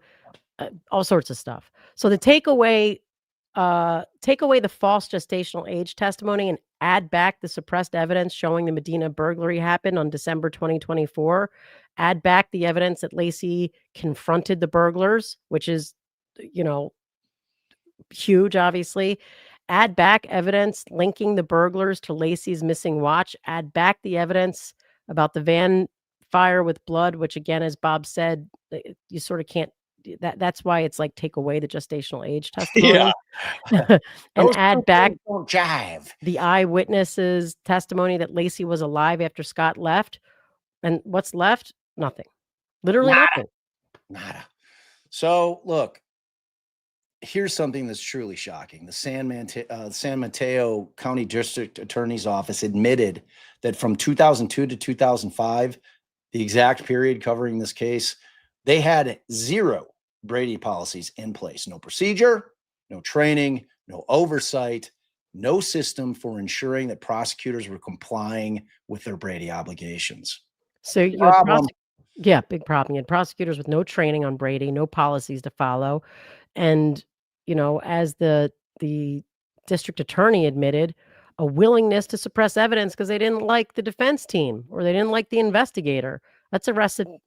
All sorts of stuff. So the take away the false gestational age testimony and add back the suppressed evidence showing the Medina burglary happened on December 2024. Add back the evidence that Laci confronted the burglars, which is, huge, obviously. Add back evidence linking the burglars to Laci's missing watch. Add back the evidence about the van fire with blood, which again, as Bob said, you sort of can't. That's why it's like take away the gestational age testimony. And Those add two back things don't jive. the eyewitnesses' testimony that Laci was alive after Scott left. And what's left? Nothing. Literally Nada. nothing. Nada. So look, here's something that's truly shocking. The San Mateo County District Attorney's Office admitted that from 2002 to 2005, the exact period covering this case, they had 0 Brady policies in place. No procedure, no training, no oversight, no system for ensuring that prosecutors were complying with their Brady obligations. So you had big problem. You had prosecutors with no training on Brady, no policies to follow. And, as the district attorney admitted, a willingness to suppress evidence because they didn't like the defense team or they didn't like the investigator. That's a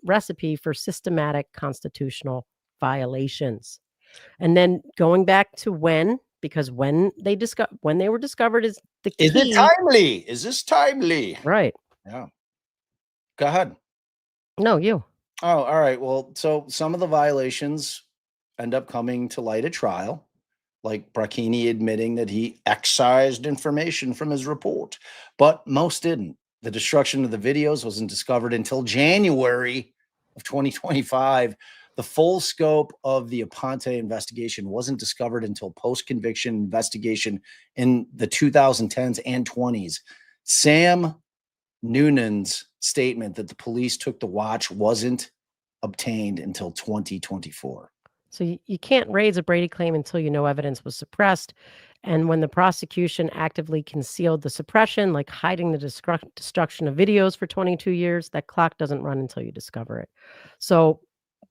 recipe for systematic constitutional violations. And then going back to because when they were discovered is the key. Is it timely? Is this timely? Right. Yeah. Go ahead. No, you. Oh, all right. Well, so some of the violations end up coming to light at trial, like Bracchini admitting that he excised information from his report, but most didn't. The destruction of the videos wasn't discovered until January of 2025. The full scope of the Aponte investigation wasn't discovered until post-conviction investigation in the 2010s and 20s. Sam Noonan's statement that the police took the watch wasn't obtained until 2024. So you can't raise a Brady claim until you know evidence was suppressed. And when the prosecution actively concealed the suppression, like hiding the destruction of videos for 22 years, that clock doesn't run until you discover it. So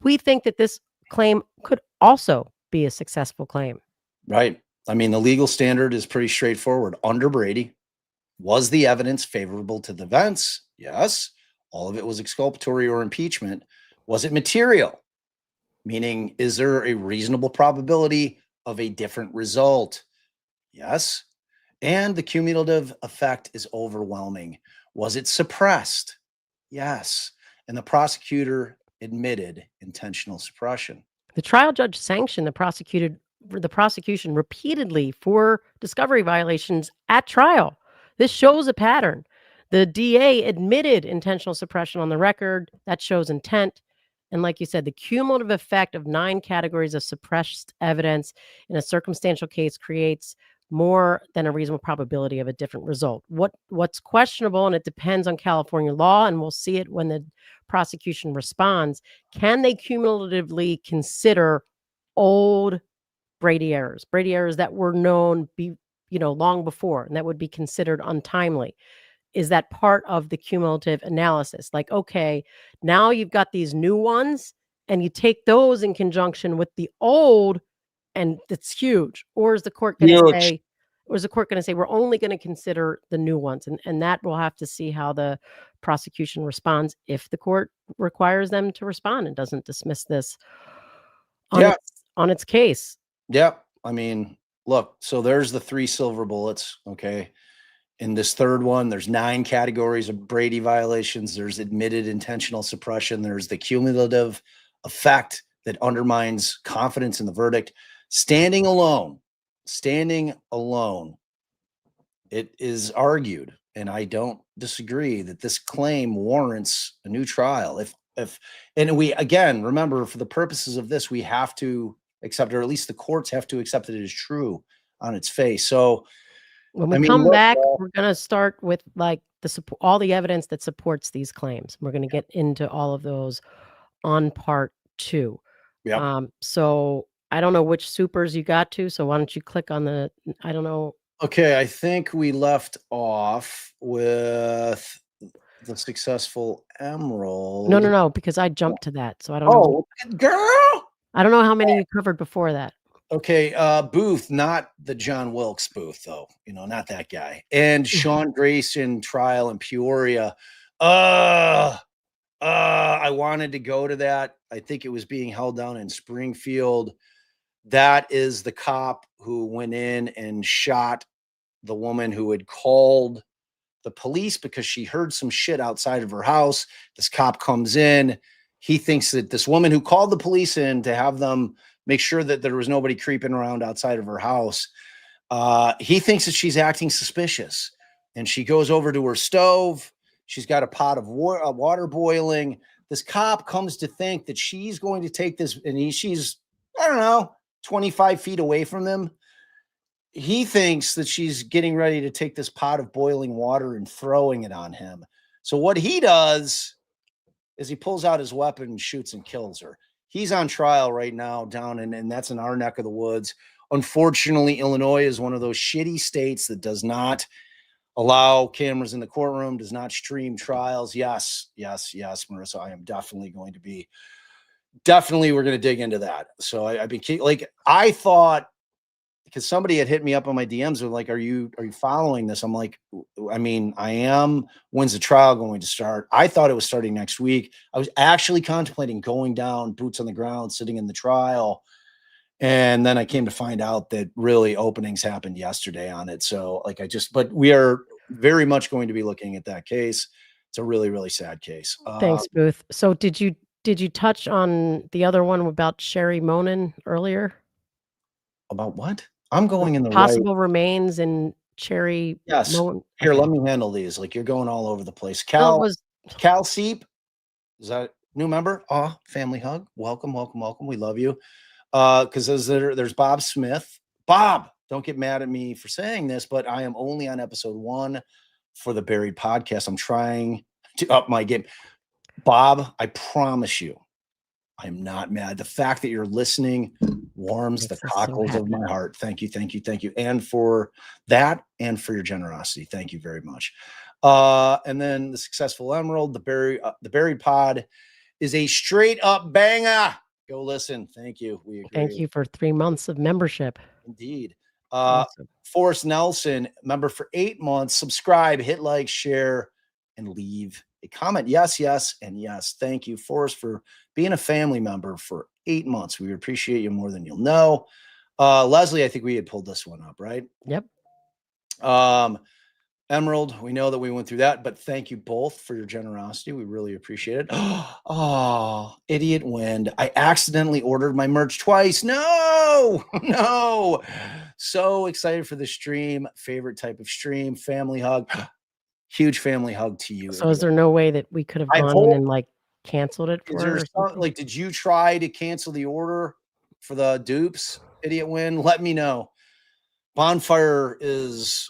we think that this claim could also be a successful claim. Right. I mean, the legal standard is pretty straightforward. Under Brady, was the evidence favorable to the defense? Yes. All of it was exculpatory or impeachment. Was it material? Meaning, is there a reasonable probability of a different result? Yes. And the cumulative effect is overwhelming. Was it suppressed? Yes. And the prosecutor admitted intentional suppression. The trial judge sanctioned the prosecution repeatedly for discovery violations at trial. This shows a pattern. The DA admitted intentional suppression on the record. That shows intent. And like you said, the cumulative effect of 9 categories of suppressed evidence in a circumstantial case creates more than a reasonable probability of a different result. What's questionable, and it depends on California law, and we'll see it when the prosecution responds, can they cumulatively consider old Brady errors that were known long before, and that would be considered untimely? Is that part of the cumulative analysis? Like, okay, now you've got these new ones and you take those in conjunction with the old and it's huge. Or is the court going to say, we're only going to consider the new ones? And that we'll have to see how the prosecution responds if the court requires them to respond and doesn't dismiss this on its case. Yep. I mean, look, so there's the 3 silver bullets. Okay. In this third one, there's 9 categories of Brady violations. There's admitted intentional suppression. There's the cumulative effect that undermines confidence in the verdict. Standing alone, it is argued, and I don't disagree, that this claim warrants a new trial. And we, again, remember, for the purposes of this, we have to accept, or at least the courts have to accept that it is true on its face. So when we come back, we're going to start with like all the evidence that supports these claims. We're going to get into all of those on part 2. Yeah. So I don't know which supers you got to. So why don't you click on I don't know. Okay. I think we left off with the successful emerald. No, because I jumped to that. So I don't know. Oh, girl. I don't know how many you covered before that. Okay, Booth, not the John Wilkes Booth, though. Not that guy. And Sean Grayson trial in Peoria. I wanted to go to that. I think it was being held down in Springfield. That is the cop who went in and shot the woman who had called the police because she heard some shit outside of her house. This cop comes in. He thinks that this woman who called the police in to have them make sure that there was nobody creeping around outside of her house, he thinks that she's acting suspicious. And she goes over to her stove. She's got a pot of water boiling. This cop comes to think that she's going to take this, and she's, I don't know, 25 feet away from them. He thinks that she's getting ready to take this pot of boiling water and throwing it on him. So what he does is he pulls out his weapon and shoots and kills her. He's on trial right now down and that's in our neck of the woods. Unfortunately, Illinois is one of those shitty states that does not allow cameras in the courtroom, does not stream trials. Yes, Marissa, I am definitely going to be, we're going to dig into that. So I've been like, I thought, because somebody had hit me up on my DMs with like, are you following this? I'm like, I mean, I am. When's the trial going to start? I thought it was starting next week. I was actually contemplating going down, boots on the ground, sitting in the trial. And then I came to find out that really openings happened yesterday on it. So like, but we are very much going to be looking at that case. It's a really, really sad case. Thanks, Booth. So did you touch on the other one about Sherry Monin earlier? About what? I'm going in the possible remains in Cherry. Yes. Monin. Here, Okay. let me handle these. Like you're going all over the place. No, Cal Seep. Is that new member? Oh, family hug. Welcome. We love you. Because there's Bob Smith. Bob, don't get mad at me for saying this, but I am only on episode 1 for the Buried podcast. I'm trying to up my game. Bob, I promise you, I'm not mad. The fact that you're listening warms the cockles of my heart. Thank you. And for that and for your generosity. Thank you very much. And then the Successful Emerald, the Buried pod is a straight up banger. Go listen. Thank you. We agree. Thank you for 3 months of membership. Indeed. Awesome. Forrest Nelson, member for 8 months. Subscribe, hit like, share, and leave a comment. Yes, and yes. Thank you, Forrest, for being a family member for 8 months. We appreciate you more than you'll know. Leslie, I think we had pulled this one up, right? Yep. Emerald, we know that we went through that, but thank you both for your generosity. We really appreciate it. Oh, idiot wind. I accidentally ordered my merch twice. No. So excited for the stream. Favorite type of stream. Family hug. Huge family hug to you. So is there no way that we could have gone in and like canceled it for her? Like, did you try to cancel the order for the dupes, idiot wind? Let me know. Bonfire is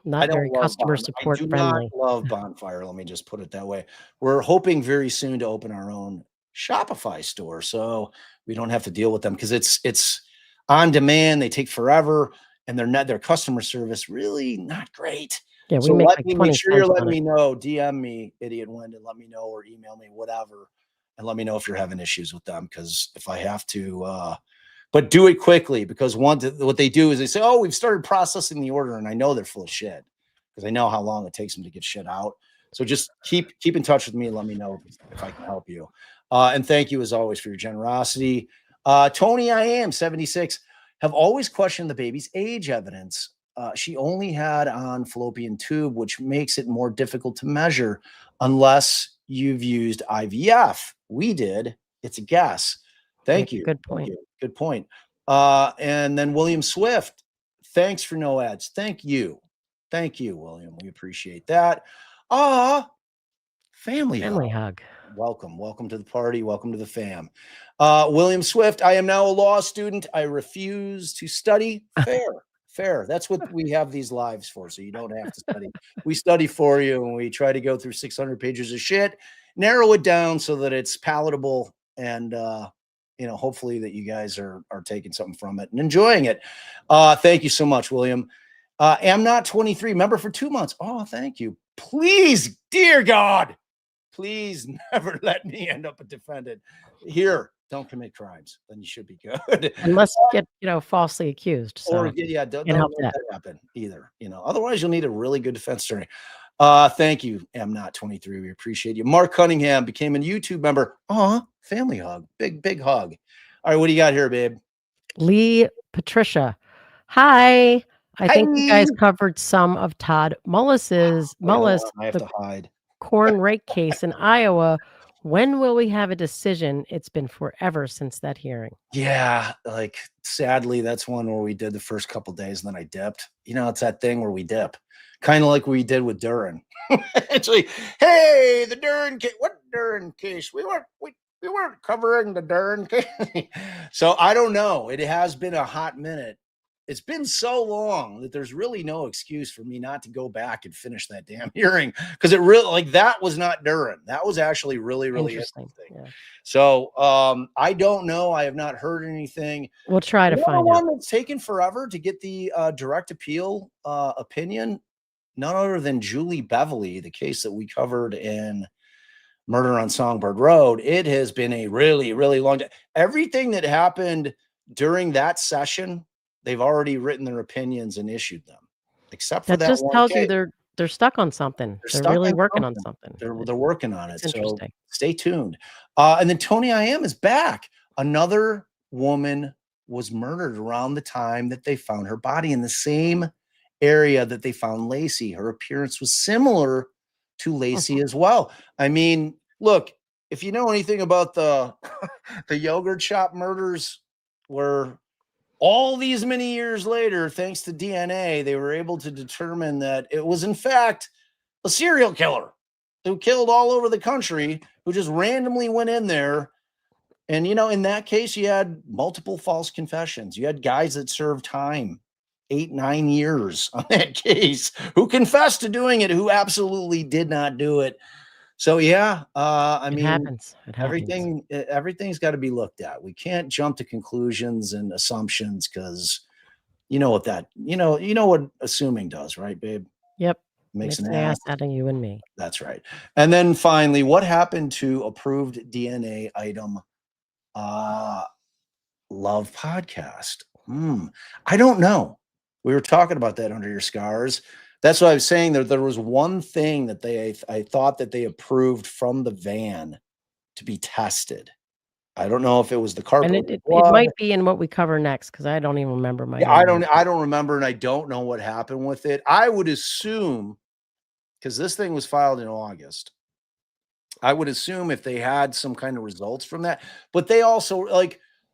not very customer support friendly. I do not love Bonfire. Let me just put it that way. We're hoping very soon to open our own Shopify store, so we don't have to deal with them because it's on demand. They take forever, and their customer service really not great. Yeah, so make sure you're letting me know. DM me, idiot wind, and let me know, or email me, whatever, and let me know if you're having issues with them. Because if I have to. But do it quickly because what they do is they say, oh, we've started processing the order. And I know they're full of shit because I know how long it takes them to get shit out. So just keep in touch with me and let me know if I can help you. And thank you as always for your generosity. Tony, I am 76, have always questioned the baby's age evidence. She only had on fallopian tube, which makes it more difficult to measure unless you've used IVF. We did. It's a guess. Thank you. Good point. Good point. And then William Swift, thanks for no ads. Thank you, William. We appreciate that. Family hug. Welcome to the party. Welcome to the fam. William Swift, I am now a law student. I refuse to study. Fair. That's what we have these lives for, so you don't have to study. We study for you, and we try to go through 600 pages of shit, narrow it down so that it's palatable and hopefully that you guys are taking something from it and enjoying it. Thank you so much, William. Am not 23, member for 2 months. Oh, thank you. Please, dear God, please never let me end up a defendant. Here, don't commit crimes. Then you should be good. Unless you get, falsely accused. So Or yeah, don't help let that. that happen either. Otherwise you'll need a really good defense attorney. Thank you, M-Not23. We appreciate you. Mark Cunningham became a YouTube member. Family hug. Big hug. All right, what do you got here, babe? Lee Patricia. Hi. I think you guys Hi. covered some of Todd Mullis, I have the to hide. corn rake case in Iowa. When will we have a decision? It's been forever since that hearing. Yeah, like sadly, that's one where we did the first couple days and then I dipped. It's that thing where we dip, kind of like we did with Duren. It's like, hey, the Duren case. What Duren case? We weren't covering the Duren case. So I don't know. It has been a hot minute. It's been so long that there's really no excuse for me not to go back and finish that damn hearing, because it really, that was not Duren. That was actually really interesting. Yeah. So I don't know. I have not heard anything. We'll try to find out. It's taken forever to get the direct appeal opinion. None other than Julie Beverly, the case that we covered in Murder on Songbird Road. It has been a really, really long time. Everything that happened during that session, they've already written their opinions and issued them, except for that just one tells case. you they're stuck on something. They're really working on something. They're working on it. It's interesting. So stay tuned. And then Tony I Am is back. Another woman was murdered around the time that they found her body in the same area that they found Laci. Her appearance was similar to Laci as well. I mean, look, if you know anything about the yogurt shop murders, where all these many years later, thanks to DNA, they were able to determine that it was, in fact, a serial killer who killed all over the country, who just randomly went in there. And, in that case, you had multiple false confessions. You had guys that served time, 8-9 years on that case, who confessed to doing it, who absolutely did not do it. So, yeah, It happens. Everything's got to be looked at. We can't jump to conclusions and assumptions, because you know what assuming does, right, babe? Yep. Makes an ass out of you and me. That's right. And then finally, what happened to approved DNA item Love podcast? I don't know. We were talking about that under your scars. That's what I was saying. There was one thing that I thought that they approved from the van to be tested. I don't know if it was the carpet. And it might be in what we cover next, because I don't even remember I don't remember, and I don't know what happened with it. I would assume, because this thing was filed in August, I would assume if they had some kind of results from that, but they also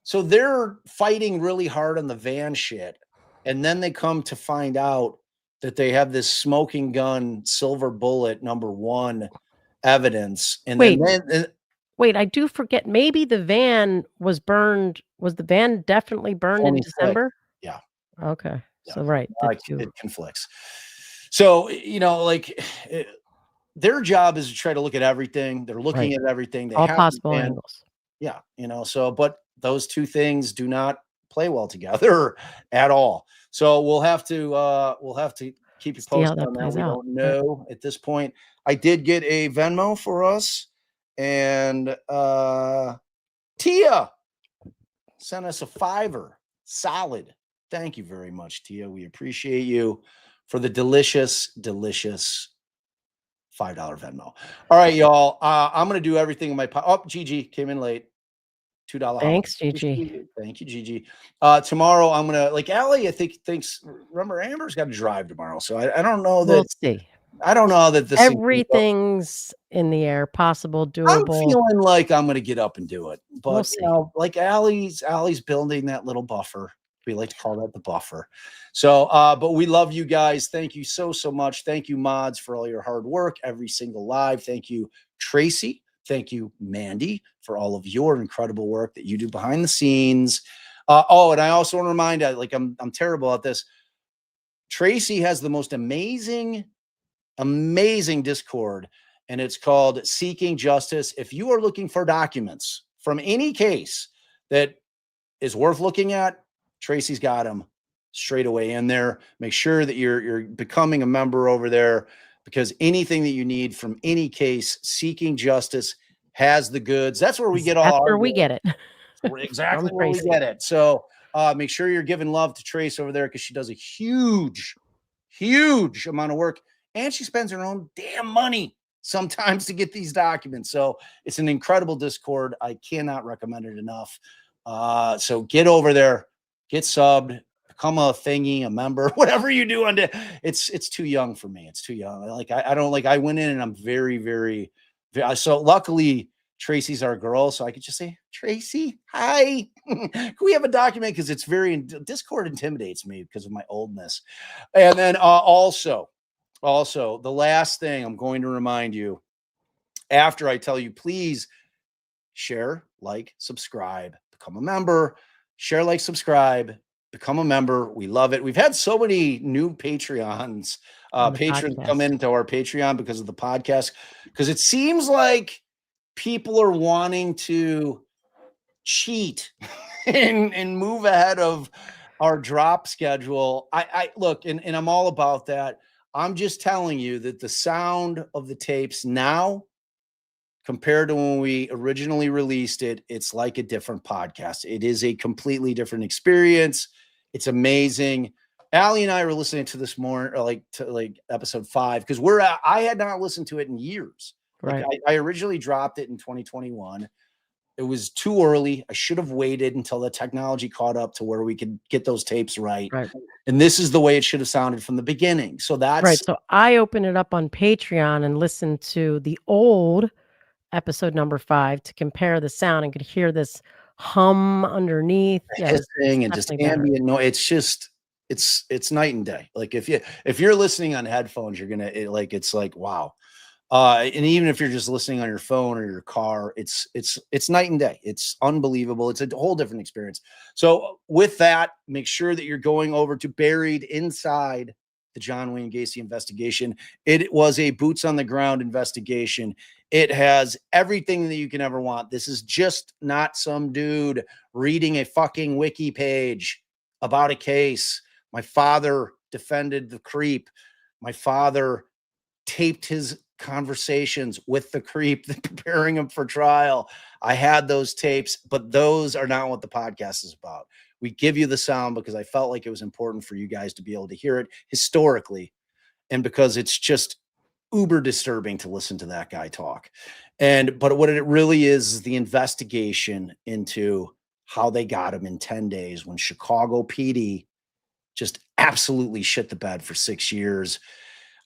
so they're fighting really hard on the van shit. And then they come to find out that they have this smoking gun, silver bullet #1 evidence. And wait, I do forget. Maybe the van was burned. Was the van definitely burned in December? Yeah. Okay. Yeah. So, right. It conflicts. So, their job is to try to look at everything. They're looking at everything. They all have possible angles. Yeah. But those two things do not play well together at all. So we'll have to keep you posted on that. We don't know at this point. I did get a Venmo for us, and Tia sent us a $5. Solid. Thank you very much, Tia. We appreciate you for the delicious $5 Venmo. All right, y'all. I'm gonna do everything in my Gigi came in late. $2. Thanks, Gigi. Thank you, Gigi. Tomorrow I'm gonna, Allie, I think thinks. Remember, Amber's got to drive tomorrow, so I don't know that. We'll see. I don't know that this everything's in the air, possible, doable. I'm feeling like I'm gonna get up and do it, but we'll Allie's building that little buffer. We like to call that the buffer. So, but we love you guys. Thank you so much. Thank you, mods, for all your hard work every single live. Thank you, Tracy. Thank you, Mandy, for all of your incredible work that you do behind the scenes. And I also want to remind you, I'm terrible at this. Tracy has the most amazing Discord, and it's called Seeking Justice. If you are looking for documents from any case that is worth looking at, Tracy's got them straight away in there. Make sure that you're becoming a member over there, because anything that you need from any case, Seeking Justice has the goods. That's where we get all. That's where we get it. exactly From where we Tracy. get it. So make sure you're giving love to Trace over there because she does a huge amount of work, and she spends her own damn money sometimes to get these documents. So it's an incredible Discord. I cannot recommend it enough. So get over there, get subbed, become a thingy, a member, whatever you do. It's too young for me. It's too young. Like I don't like. I went in and I'm very. So luckily Tracy's our girl, so I could just say, Tracy, hi. Can we have a document? Because it's Discord intimidates me because of my oldness. And then also, the last thing I'm going to remind you after I tell you, please share, like, subscribe, become a member, share, like, subscribe, become a member. We love it. We've had so many new patrons come into our Patreon because of the podcast, because it seems like people are wanting to cheat and move ahead of our drop schedule. I look, and I'm all about that. I'm just telling you that the sound of the tapes now compared to when we originally released it, it's like a different podcast. It is a completely different experience. It's amazing. Allie and I were listening to this morning, or like episode 5, because I had not listened to it in years. Right. Like I originally dropped it in 2021. It was too early. I should have waited until the technology caught up to where we could get those tapes right. And this is the way it should have sounded from the beginning. So that's right. So I opened it up on Patreon and listened to the old episode number 5 to compare the sound and could hear this hum underneath. Yeah, hissing and just ambient noise. It's night and day. Like if you're listening on headphones, you're gonna it's like wow. And even if you're just listening on your phone or your car, it's night and day. It's unbelievable. It's a whole different experience. So with that, make sure that you're going over to Buried Inside the John Wayne Gacy investigation. It was a boots on the ground investigation. It has everything that you can ever want. This is just not some dude reading a fucking wiki page about a case. My father defended the creep. My father taped his conversations with the creep, preparing him for trial. I had those tapes, but those are not what the podcast is about. We give you the sound because I felt like it was important for you guys to be able to hear it historically, and because it's just uber disturbing to listen to that guy talk. But what it really is the investigation into how they got him in 10 days when Chicago PD just absolutely shit the bed for 6 years.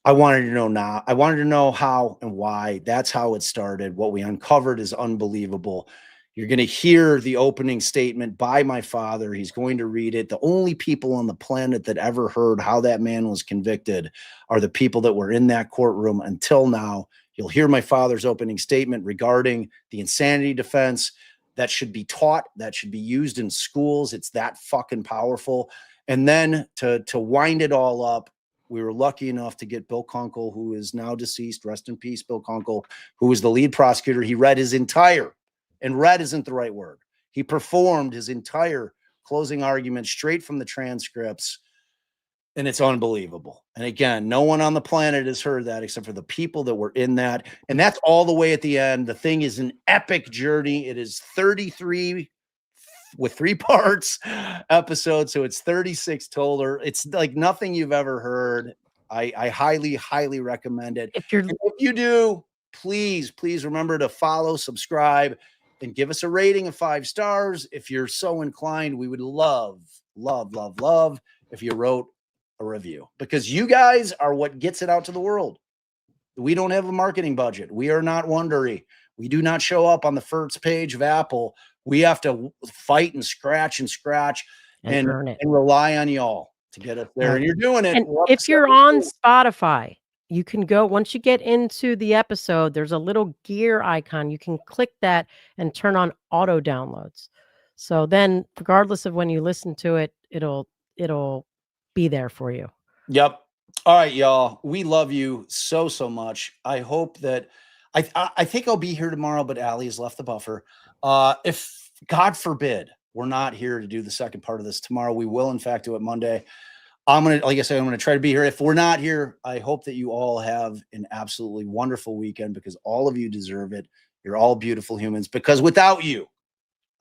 I wanted to know now. I wanted to know how and why. That's how it started. What we uncovered is unbelievable. You're going to hear the opening statement by my father. He's going to read it. The only people on the planet that ever heard how that man was convicted are the people that were in that courtroom until now. You'll hear my father's opening statement regarding the insanity defense that should be taught, that should be used in schools. It's that fucking powerful. And then to wind it all up, we were lucky enough to get Bill Kunkel, who is now deceased. Rest in peace, Bill Kunkel, who was the lead prosecutor. He read his entire, and read isn't the right word. He performed his entire closing argument straight from the transcripts, and it's unbelievable. And again, no one on the planet has heard that except for the people that were in that. And that's all the way at the end. The thing is an epic journey. It is 33 with 3 parts episode, so it's 36 total. It's like nothing you've ever heard. I highly recommend it. If you do, please remember to follow, subscribe, and give us a rating of 5 stars. If you're so inclined, we would love if you wrote a review, because you guys are what gets it out to the world. We don't have a marketing budget. We are not Wondery. We do not show up on the first page of Apple. We have to fight and scratch and rely on y'all to get us there. And you're doing it. And if you're on Spotify, you can go, once you get into the episode, there's a little gear icon. You can click that and turn on auto downloads. So then regardless of when you listen to it, it'll be there for you. Yep. All right, y'all. We love you so much. I hope that I think I'll be here tomorrow, but Allie has left the buffer. If God forbid we're not here to do the second part of this tomorrow, we will in fact do it Monday. Like I said, I'm gonna try to be here. If we're not here, I hope that you all have an absolutely wonderful weekend, because all of you deserve it. You're all beautiful humans, because without you,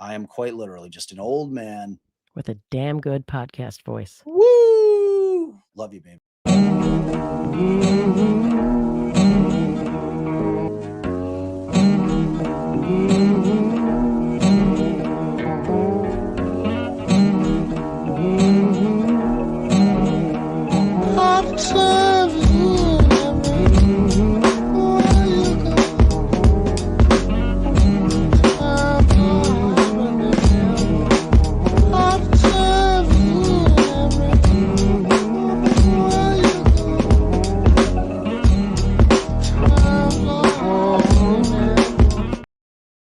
I am quite literally just an old man with a damn good podcast voice. Woo! Love you, baby.